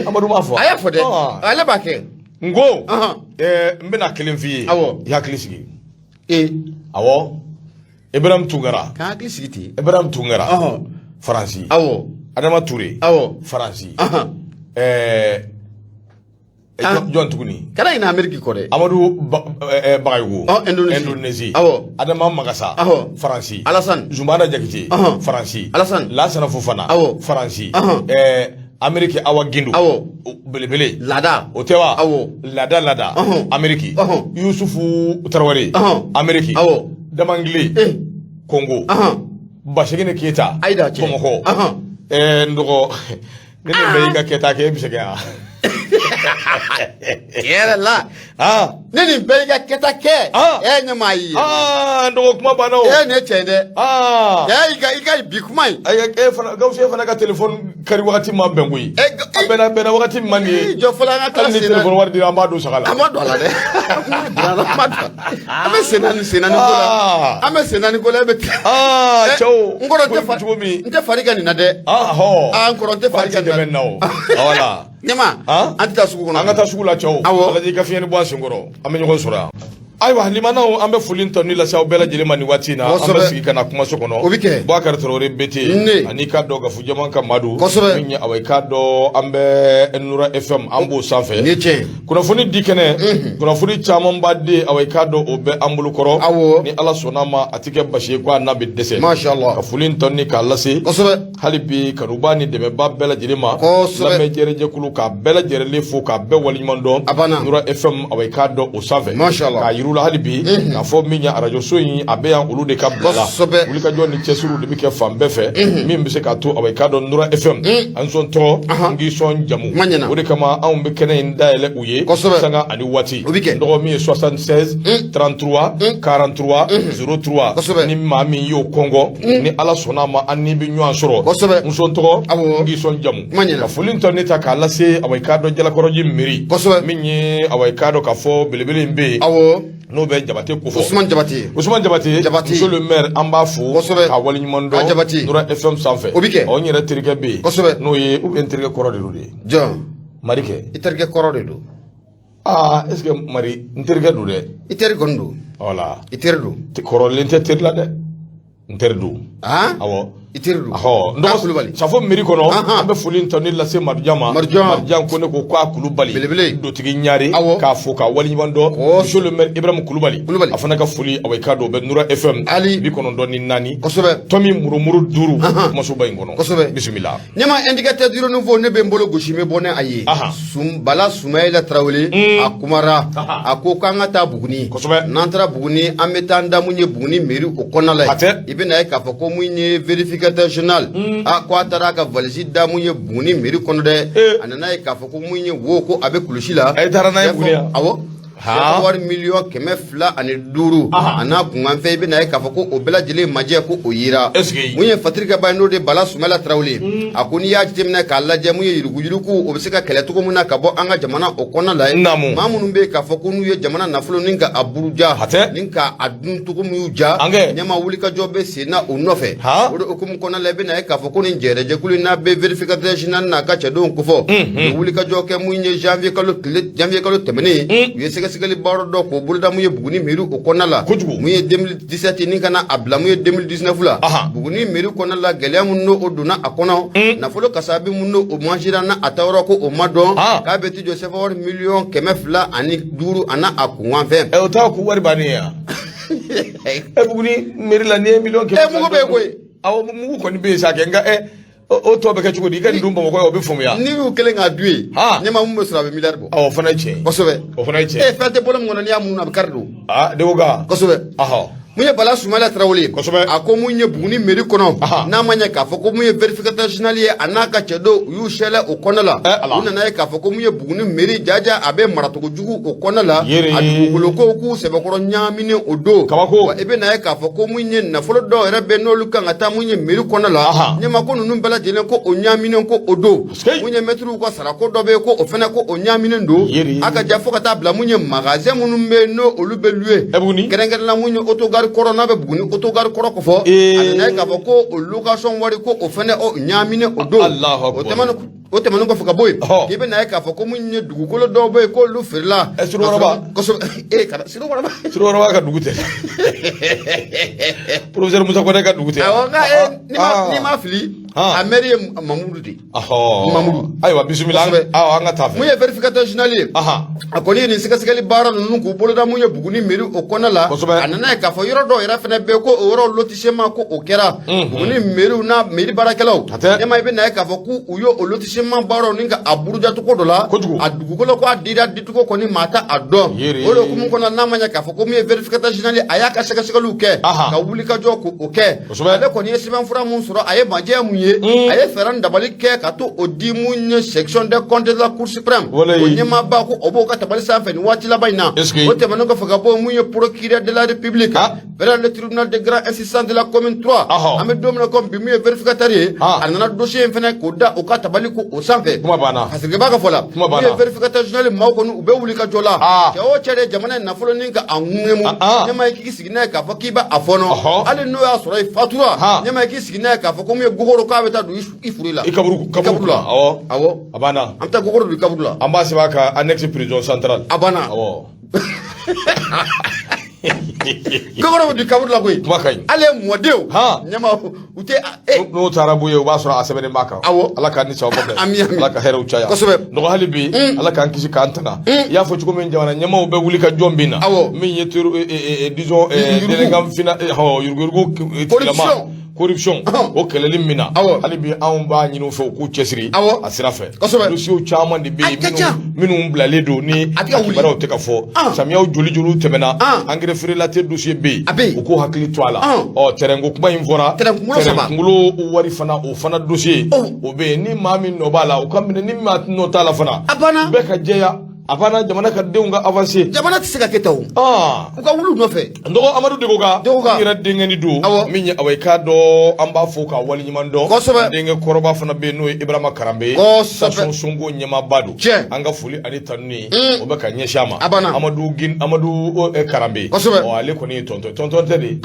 Amadu m'a fɔ a y'a fɔ dɛ ale b'a kɛ n ko n bɛna kelen f'i ye i hakili sigi awɔ Ibrahim Tunkara ka hakili sigi ten Ibrahim Tunkara Faransi Adama Touré Faransi jɔn tuguni kana ɲinɛ Ameriki kɔ dɛ Amadu Bagayogo Indonésie Adama Magasa Faransi Zumbana Jakite Faransi Lassana Fofana Faransi Ameriki Awa Gindu belebele Lada o tɛ wa Lada Ameriki Yusufu Tarawele Ameriki Damangile Congo Basegene Keita Bamakɔ n dɔgɔ ne ni bɛ i ka kɛta kɛ e bɛ se kɛ yan yɛrɛ la ne nin bɛɛ i ka kɛta kɛ ɲɛ maa yi ye n dɔgɔ kuma banna o nin ye tiɲɛ dɛ i ka bi kuma in Gawusu fana ka téléphone kari wagati ma bɛn koyi a bɛnna wagati min man di ye jɔ fɔlɔ an ka hali ni téléphone wari dira an b'a don saga la an ma don a la dɛ an bɛ sen naani ko la an bɛ sen naani ko la e bɛ cɛw n kɔrɔ n tɛ fari ka nin na dɛ n kɔrɔ n tɛ fari ka nin na dɛmɛ na o voilà ɲɛma an tɛ taa sugu kɔnɔ an ka taa sugu la cɛw ala i ka fiɲɛni bɔ a senkɔrɔ an bɛ ɲɔgɔn sɔrɔ yan ayiwa limanaw an bɛ foli tɔ ni lase aw bɛɛ lajɛlen ma nin waati in na an bɛ sigi ka na kumaso kɔnɔ o bɛ kɛ Boubacar Traoré Bete ani k'a dɔn Gafu Jaman ka Madu min ye awɔ i k'a dɔn an bɛ Nura FM an b'o sanfɛ kunnafoni di kɛnɛ kunnafoni caman b'a di awɔ i k'a dɔn o bɛ an bolo kɔrɔ ni Ala sɔnna ma a tɛ kɛ basi ye ko a n'a bɛ dɛsɛ ka foli tɔ ni k'a lase hali bi kanuba ni dɛmɛba bɛɛ lajɛlen ma lamɛn jɛkulu k'a bɛɛ lajɛlen fo k'a bɛɛ waleɲuman dɔn Nura FM awɔ i k'a dɔn o sanfɛ k'a yirula halibi ka fo minya radio so yin abeyan olu de ka bala wuli ka jɔ ni cɛsuru de bi kɛ fan bɛɛ fɛ min bɛ se ka to away ka dɔn Nura FM an sɔn tɔ ngi sɔn jamu o de kama anw bɛ kɛnɛ in dayɛlɛ u ye sanga ani waati dɔgɔ min ye 76 33 43 03 ni maa min y'o kɔngɔ ni ala sɔnna ma an ni bi ɲɔgɔn sɔrɔ n sɔn tɔgɔ ngi sɔn jamu ka foli tɔ ne ta k'a lase away ka dɔn jalakɔrɔji miiri min ye away ka dɔn ka fɔ belebele in bɛ yen n'o bɛ Jabate ko fɔ Usman Jabate monsieur le maire an b'a fo ka waleɲuman dɔn Nura FM sanfɛ n yɛrɛ terikɛ bɛ yen n'o ye ou bien n terikɛ kɔrɔ de don de jɔn Marikɛ i terikɛ kɔrɔ de don est-ce que Mari n terikɛ don dɛ i teri kɔni don voilà i teri don kɔrɔlen tɛ teri la dɛ n teri don awɔ i teri don ndɔgɔ Kulubali safo mairie kɔnɔ an bɛ foli ta ne lase Marijan ma Marijan ko ne ko k'a Kulubali dotigi ɲare k'a fo ka waleɲuman dɔn monsieur le maire Ibrahim Kulubali a fana ka foli away ka dɔ bɛ Nura FM 94 tɔmi murumuru 5 kumasoba in kɔnɔ bisimila ɲɛma indicateur du renouveau ne bɛ n bolo gosi n bɛ bɔ ne a ye Bala Sumayila Tarawele a kumara a ko k'an ka taa Buguni n'an taara Buguni an bɛ taa an da mun ye Buguni mairie o kɔnɔna la i bɛ na ye k'a fɔ ko mun ye vérificateur général ko a taara ka valise da mun ye Buguni mairie kɔnɔ dɛ a nana ye k'a fɔ ko mun ye wo ko a bɛ kulusi la awɔ wari miliyɔn 205 a n'a kunkanfɛn i bɛ na ye k'a fɔ ko o bɛɛ lajɛlen majɛ ko o yira mun ye fatirikɛba ye n'o de Bala Sumayila Tarawele a ko n'i y'a jateminɛ k'a lajɛ mun ye yuruguyurugu o bɛ se ka kɛlɛ cogo min na ka bɔ an ka jamana o kɔnɔna la maa minnu bɛ yen k'a fɔ ko n'u ye jamana nafolo ni ka a buruja ni ka a dun cogo min y'u ja ɲɛma wulikajɔ bɛ sen na o nɔfɛ o de hukumu kɔnɔna la i bɛ na ye k'a fɔ ko nin jɛrɛjɛkulu n'a bɛ vérificateur général n'a ka cɛdenw kofɔ u wulikajɔ kɛ mun ye janvier kalo tɛmɛnen u ye sɛgɛsɛgɛli baara dɔ k'o boloda mun ye Buguni mairie o kɔnɔna la mun ye 2017 ni kana a bila mun ye 2019 la Buguni mairie kɔnɔna la gɛlɛya mun n'o donna a kɔnɔ nafolo kasabi mun n'o mangira na a taa yɔrɔ ko o ma dɔn k'a bɛ ti jɔ sɛfɛ wari miliyɔn 205 a n'a a kunkanfɛn o t'a kun wari bannen ya Buguni mairie la ni ye miliyɔn 100 mugu bɛ yen koyi awɔ mugu kɔni bɛ yen sa kɛ nka o tɔ bɛ kɛ cogo di i ka nin dun Bamakɔ o bɛ faamuya ni y'u kelen k'a dun ye ɲɛma mun bɛ sɔrɔ a bɛ miliyari bɔ o fana ye tiɲɛ kosɛbɛ o fana ye tiɲɛ fɛn tɛ bolo min kɔnɔ n'i y'a mun a bɛ kari don de o ka kosɛbɛ mun ye Bala Sumayila Tarawele a ko mun ye Buguni mairie kɔnɔ n'a ma ɲɛ k'a fɔ ko mun ye vérificateur général ye a n'a ka cɛdenw u y'u sɛlɛ o kɔnɔna la u nana ye k'a fɔ ko mun ye Buguni mairie jaja a bɛ maracogo jugu o kɔnɔna la a dugukolokow k'u sɛbɛkɔrɔ ɲaaminen o don wa i bɛ na ye k'a fɔ ko mun ye nafolo dɔw yɛrɛ bɛ n'olu kan ka taa mun ye mairie kɔnɔna la ɲɛma ko ninnu bɛɛ lajɛlen ko o ɲaaminen ko o don mun ye mɛtiriw ka sarako dɔ bɛ yen ko o fana ko o ɲaaminen don a ka ja fo ka taa bila mun ye magasin minnu bɛ yen n'o olu bɛ louer kɛrɛnkɛrɛnnenya mun ye autogare kɔrɔ n'a bɛ Buguni autogare kɔrɔ ko fɔ a nana ye k'a fɔ ko o location wari ko o fana o ɲaaminen o don o tɛmɛnen kɔfɛ ka bɔ yen k'i bɛ na ye k'a fɔ ko mun ye dugukolo dɔw bɛ yen k'olu feerela Sirokɔrɔba ka dugu tɛ professeur Musa Kɔnɛ ka dugu tɛ awɔ nka n'i ma fili a maire ye Mamudu de Mamudu ayiwa bisimila an ka taa fɛ mun ye vérificateur général ye a kɔni ye nin sɛgɛsɛgɛli baara ninnu k'u boloda mun ye Buguni mairie o kɔnɔna la a nana ye k'a fɔ yɔrɔ dɔw yɛrɛ fana bɛ yen ko o yɔrɔ lotissement ko o kɛra Buguni mairie n'a mairie baarakɛlaw ɲɛma i bɛ na ye k'a fɔ k'u ye o lotissement baaraw ni ka a buruja cogo dɔ la a dugukolo ko a dira dicogo kɔni maa ta a dɔn o de hukumu kɔnɔ n'a ma ɲɛ k'a fɔ ko mun ye vérificateur général a y'a ka sɛgɛsɛgɛliw kɛ ka wulikajɔ k'o kɛ ale kɔni ye sɛbɛnfura mun sɔrɔ a ye majɛ mun ye a ye fɛɛrɛ dabali kɛ ka to o di mun ye section des comptes de la Cour suprême o ɲɛmaaba ko o b'o ka tabali sanfɛ nin waati laban in na o tɛmɛnen kɔfɛ ka bɔ mun ye procureur de la République vers le tribunal de grande instance de la commune 3 an bɛ don min na komi bi mun ye vérificateur ye a nana dossier in fɛnɛ k'o da o ka tabali ko o sanfɛ parce que b'a ka fɔ la mun ye vérificateur général maaw kɔni u bɛ wuli ka jɔ la cɛ o cɛ de jamana nafolo ni ka a ŋuŋɛmu ɲɛma ye k'i sigi n'a ye k'a fɔ k'i bɛ a fɔnɔ hali n'o y'a sɔrɔ i fatura ɲɛma ye k'i sigi n'a ye k'a fɔ ko mun ye gogoro k'a bɛ taa don i furu la i kaburu la awɔ a banna an bɛ taa gogoro don i kaburu la an b'a sɛbɛn a kan annexe prison centrale a banna awɔ gogoro bɛ don kaburu la koyi kuma ka ɲi ale mɔdenw ɲɛma u tɛ n'o taara b'u ye u b'a sɔrɔ a sɛbɛnnen b'a kan awɔ ala k'an ni sababa bɛn ala ka hɛrɛw caya kosɛbɛ nɔgɔ hali bi ala k'an kisi k'an tanga i y'a fɔ cogo min jamana ɲɛmaaw bɛ wuli ka jɔn bin na awɔ min ye disons déléguant final yuruguyurugu tigilama corruption o keleli mina hali bi anw b'a ɲini u fɛ u k'u cɛsiri a sira fɛ dossier caman de bɛ yen minnu bilalen don ni kibaruyaw tɛ ka fɔ samiyaw joli tɛmɛna engrais feerela tɛ dossier bɛ yen u k'u hakili to a la terrain ko kuma in fɔra terrain kunkolo wari fana o fana dossier o bɛ yen ni maa min nɔ b'a la o ka minɛ ni maa nɔ t'a la fana bɛɛ ka jɛya a fana jamana ka denw ka avancer jamana tɛ se ka kɛ ta o u ka wulu nɔfɛ ndɔgɔ amadu de ko ka n yɛrɛ denkɛni don min ye awɔ k'a dɔn an b'a fɔ ka waleɲuman dɔn denkɛ kɔrɔba fana bɛ yen n'o ye ibrahima karambe station sonko ɲɛmaaba don an ka foli ani tanuni o bɛ ka ɲɛsin a ma amadu karambe ale kɔni ye tɔntɔn tɛ de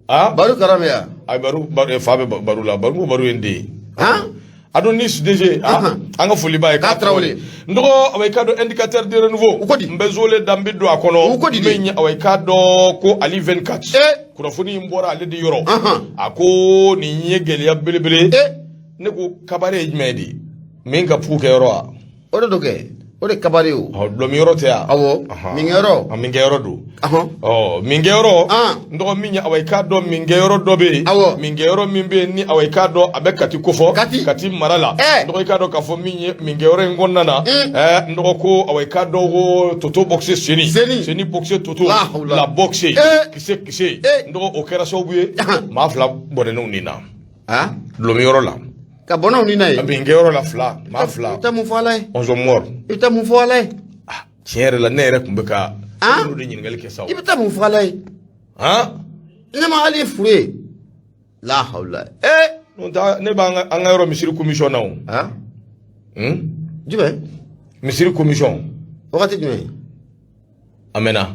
baro karambe ya fa bɛ baro la baro ye n den ado ni DG an ka foli b'a ye k'a Traoré ndɔgɔ awɔ k'a dɔn indicateur de renouveau n bɛ zole danbe don a kɔnɔ min ye awɔ k'a dɔn ko Ali 24 kunnafoni in bɔra ale de yɔrɔ a ko nin ye gɛlɛya belebele ne ko kabare ye jumɛn de min ka pugu kɛ yɔrɔ wa o de do kɛ o de kabare o dɔmi yɔrɔ tɛ yan min kɛ yɔrɔ don min kɛ yɔrɔ ndɔgɔ min ye awɔ k'a dɔn min kɛ yɔrɔ dɔ bɛ yen min kɛ yɔrɔ min bɛ yen ni awɔ k'a dɔn a bɛ kati kofɔ kati mara la ndɔgɔ k'a dɔn k'a fɔ min ye min kɛ yɔrɔ in kɔnɔna na ndɔgɔ ko awɔ k'a dɔn ko toto boxe seni boxe toto la boxe kise ndɔgɔ o kɛra sababu ye maa fila bɔnɛnɛw nin na dɔmi yɔrɔ la ka bɔnnaw ni na ye min kɛ yɔrɔ la fila maa fila i tɛ mun fɔ ala ye on sont morts i tɛ mun fɔ ala ye tiɲɛ yɛrɛ la ne yɛrɛ tun bɛ ka olu de ɲininkali kɛ sa i bɛ taa mun fɔ ala ye ne ma hali furu ye la hawla ne b'an ka yɔrɔ misiri commission na o jumɛn misiri commission wagati jumɛn a mɛnna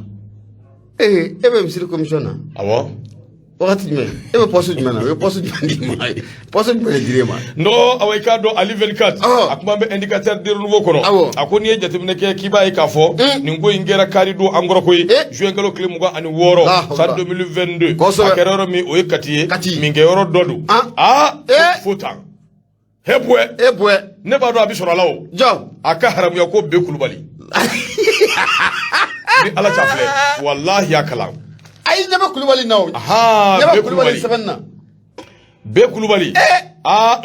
e bɛ misiri commission na awɔ wagati jumɛn e bɛ poste jumɛn na o ye poste jumɛn di ma ye poste jumɛn de dir'e ma non awɔ k'a dɔn Ali 24 a kuma bɛ indicateur de renouveau kɔnɔ a ko n'i ye jateminɛ kɛ k'i b'a ye k'a fɔ nin ko in kɛra kari don an kɔrɔ ko ye juin kalo tile 26 san 2022 a kɛra yɔrɔ min o ye Kati ye min kɛ yɔrɔ dɔ don fo tan heboué ne b'a dɔn a bɛ sɔrɔ a la o a ka haramuya ko bɛɛ Kulubali ni ala ca filɛ walahi a kalan ayi ne bɛ Kulubali na o ne bɛ Kulubali sɛbɛnni na bɛɛ Kulubali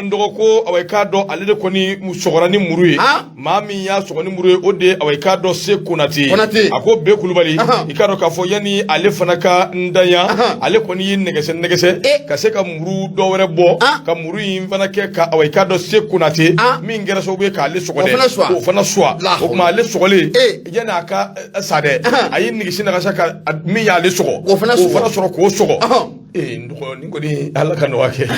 ndɔgɔ ko awɔ k'a dɔn ale de kɔni sɔgɔra ni muru ye maa min y'a sɔgɔ ni muru ye o de awɔ k'a dɔn Se Konate a ko bɛɛ Kulubali i k'a dɔn k'a fɔ yanni ale fana ka ndanya ale kɔni ye nɛgɛsɛ ka se ka muru dɔ wɛrɛ bɔ ka muru in fana kɛ ka awɔ k'a dɔn Se Konate min kɛra sababu ye k'ale sɔgɔ dɛ o fana suwa o tuma ale sɔgɔlen yanni a ka sa dɛ a ye nɛgɛsi nagasa ka min y'ale sɔgɔ o fana sɔrɔ k'o sɔgɔ ndɔgɔ nin kɔni ala ka nɔgɔya kɛ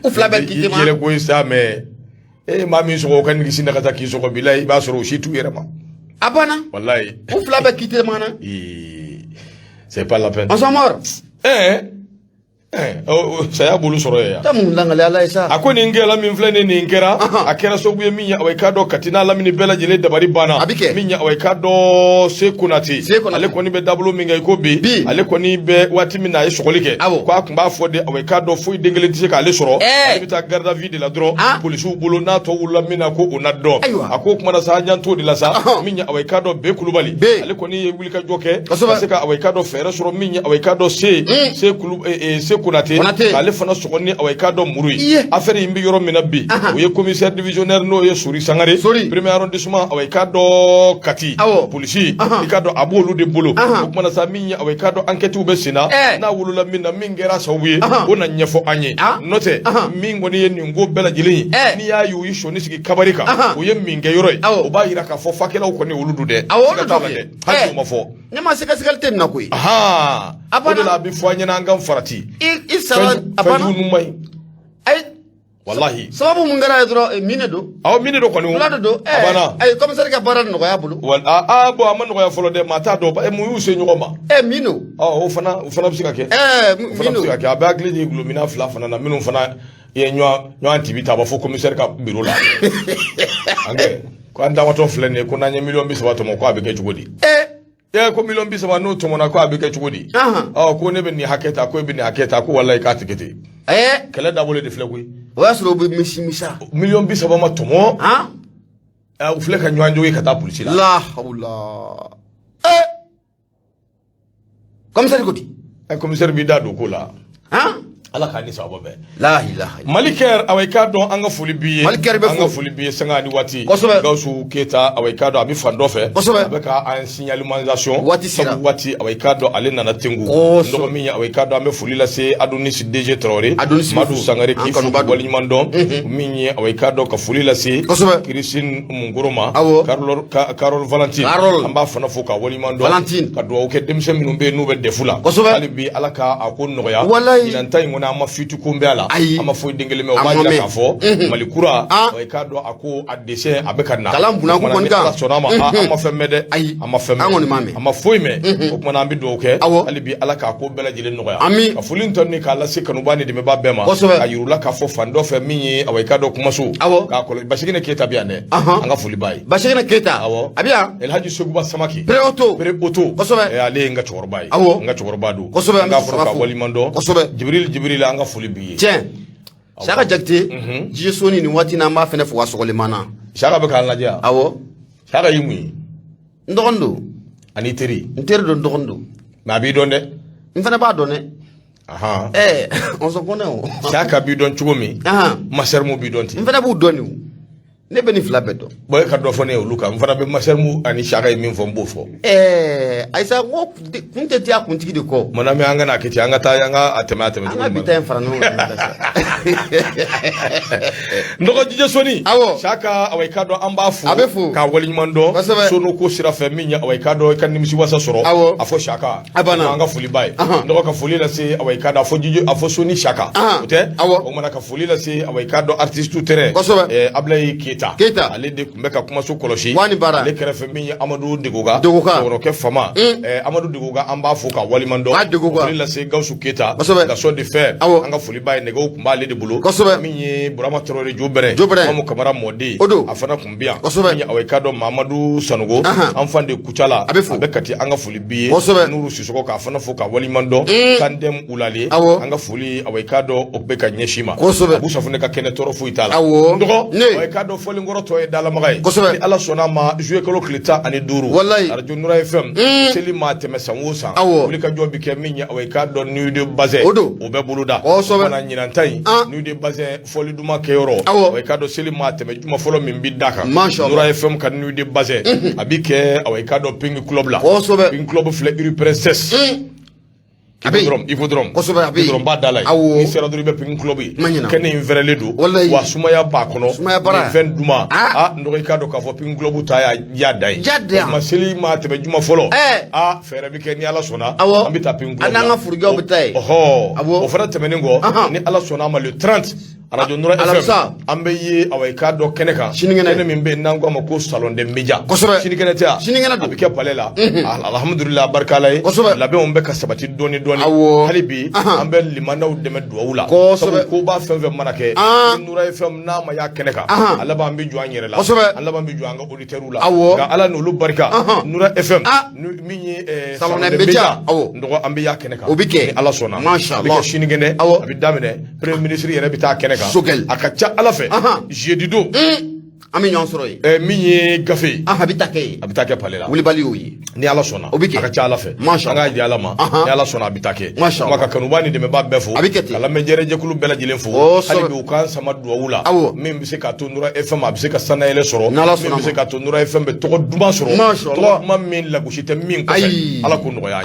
u fila bɛ k'i ma yɛlɛ ko ye sa mais maa min sɔgɔ o ka nigisi na ka taa k'i sɔgɔ bilahi i b'a sɔrɔ o si t'u yɛrɛ ma a banna walahi u fila bɛ k'i ma na c'est pas la peine on sont morts saya bolo sɔrɔ ye ta mun langali ala ye sa a ko nin kɛla min filɛ nin kɛra a kɛra sababu ye min ye awɔ k'a dɔn Kati n'a lamini bɛɛ lajɛlen dabari banna min ye awɔ k'a dɔn Se Konate ale kɔni bɛ dabolo min kɛ i ko bi ale kɔni bɛ waati min na a ye sɔgɔli kɛ ko a tun b'a fɔ de awɔ k'a dɔn foyi den kelen tɛ se k'ale sɔrɔ ale bɛ taa garde à vue de la dɔrɔn polisiw bolo n'a tɔ wulila min na ko o na dɔn a ko o kuma na sa an y'an t'o de la sa min ye awɔ k'a dɔn bɛɛ Kulubali ale kɔni ye wulikajɔ kɛ ka se ka awɔ k'a dɔn fɛɛrɛ sɔrɔ min ye awɔ k'a dɔn Se Konate ale fana sɔgɔ ni awɔ k'a dɔn muru ye affaire in bɛ yɔrɔ min na bi o ye commissaire divisionnaire n'o ye Sori Sangare premier arrondissement awɔ k'a dɔn Kati polisi i k'a dɔn a b'olu de bolo o kumana sa min ye awɔ k'a dɔn enquêtes bɛ sen na n'a wolola min na min kɛra sababu ye o na ɲɛfɔ an ye n'o tɛ min kɔni ye nin ko bɛɛ lajɛlen ye n'i y'a ye u ye sɔnni sigi kabari kan o ye min kɛ yɔrɔ ye o b'a jira k'a fɔ fakɛlaw kɔni olu don dɛ siga t'a la dɛ hali o ma fɔ ne ma sɛgɛsɛgɛli tɛ nin na koyi o de la a bɛ fɔ an ɲɛna an ka farati fɛnjugu ma ɲi wallahi sababu mun kɛra ye dɔrɔn mine don mine don kɔni wula de don ayi commissaire ka baara nɔgɔya bolo bon a ma nɔgɔya fɔlɔ dɛ maa t'a dɔn mun y'u se ɲɔgɔn ma mino o fana bɛ se ka kɛ o fana bɛ se ka kɛ a bɛ hakili jigin gulomina fila fana na minnu fana ye ɲɔgɔn tibi ta a b'a fɔ commissaire ka bureau la ko an damatɔ filɛ nin ye ko n'an ye 30 tɔmɔ ko a bɛ kɛ cogo di ko 30 n'o tɔmɔna ko a bɛ kɛ cogo di ko ne bɛ nin hakɛ ta ko e bɛ nin hakɛ ta ko walahi k'a tɛ kɛ ten kɛlɛ dabolo de filɛ koyi o y'a sɔrɔ o bɛ misa 30 ma tɔmɔ u filɛ ka ɲɔgɔn jogi ka taa polisi la la hawla commissaire ko di commissaire b'i da don ko la ala ka ni sabo be la ilaha maliker awekado anga fuli biye anga fuli biye sanga ni wati gausu keta awekado abi fandofe abeka en signalisation wati awekado ale nana tengu ndo mi awekado ame fuli la se adonis DG Traoré madu sangare ki wali mando mi awekado ka fuli la se Christine Munguruma Carol Valentine amba fana foka wali mando ka do ke demse minumbe nube defula ali bi alaka akon noya inanta na ma fitu kumbe ala ama fo dingele me o ba dira ka fo malikura o ka do ako adese abekana kalam buna ko kon ga sona ma ama femmede ama femme ama fo me o kuma na bi do ke ali bi ala ka ko bela jile no ya ka fulin ton ni kala se kanu bani de me ba bema ka yurula ka fo fando fe mi o ka do kuma so ka ko bashigine keta biya ne anga fuli bai bashigine keta abiya el haji suguba samaki pre auto e ale nga chorbai nga chorbadu nga fo ka wali mando jibril la anga fuli biye tiens Shaka jakte jisoni ni wati na ma fene fo wasogole mana Shaka be kan laja Shaka yimi ndogondo ani teri do ndogondo ma bi donde mfana ba donne on se connaît Shaka bi don chugomi masermo bi donti mfana bu doni ne beni flabeto boy ka do fone luka mfana be masermo ani Shaka yimi fo mbofo aisa ko kunte tia kuntiki de ko mona me anga na kiti anga ta anga atema anga bita enfrano ndoko jije soni Shaka awekado amba fu ka wali mando sono ko sira fe minya awekado kan nimisi wasa soro afo Shaka anga fuli bai ndoko ka fuli la se awekado afo jije afo soni Shaka ote o mana ka fuli la se awekado artiste tout terrain ablay Keita ale de kumbeka kuma so koloshi ale kere fe minya Amadou Degoga oro ke fama Amadou Degoga amba fu ka wali mando fuli la se Gausu Keita ka so de fer anga fuli bai nego kumba ale de bulo minye Burama Traoré jobere amu kamara modi afana kumbia minye awekado Mamadou Sanogo amfande kuchala abekati anga fuli biye nuru sisoko ka afana fu ka wali mando kandem ulali anga fuli awekado okbeka nyeshima abu safune ka kene toro fu itala ndoko awekado foli ngoro to e dala magay ni ala sona ma jouer kolo klita ani duru radio Nura FM seli ma teme sanwosa wuli ka jobi ke minye awekado nu de baze obe buluda na nyinantai nu de baze foli duma keyoro awekado seli ma teme juma folo min bidaka Nura FM kan nu de baze abike awekado ping club la ping club fle princess Ivodrom Ivodrom ba dalay ni sera duri be ping club yi ken inverele do wa sumaya ba kono ven duma ndo ikado ka fo ping club ta ya dai ma seli ma tebe juma folo fere bi ken ala sona ambita ping club ananga furgo bitay o fara temene ngo ni ala sona ma le 30 radio Nura FM ambe yi awekado keneka kene mimbe nango amako salon de media shinikene ta abike palela alhamdulillah barkalay labe on be kasabati doni halibi ambe limanaw deme duwula ko ba fenfe manake Nura FM na ma ya keneka alaba ambe ju anyere la alaba ambe ju anga auditeuru la ga ala no lu barka Nura FM minyi salon de media ndo ambe ya keneka obike ala sona mashallah shinikene abidamene premier ministre yere bita keneka akacha alafe jedido ami nyon soro yi minye gafe habitake palela wuli bali oyi ni ala sona akacha alafe anga di alama ni ala sona habitake maka kanubani de me ba befo ala mejere je kulu bela jilen fo ali bi ukan sama duwula min bi se ka to Nura FM bi se ka sana ele soro min bi se ka to Nura FM be to duma soro to ma min la gushite min ko ala ko no ya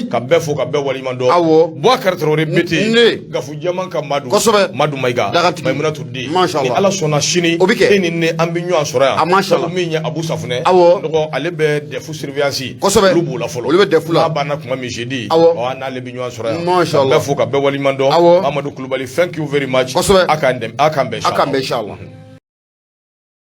ka befo ka be wali mando bo Traoré beti gafu jaman ka madu maiga maimuna tuddi ni ala sona shini eni ne nyo asora ya minya abu safune ndo ale be defu surveillance lubu la folo le defu la bana kuma mi jedi o na le bi nyo asora ya be fuka be wali mando Amadou Coulibaly, thank you very much akande akambe inshallah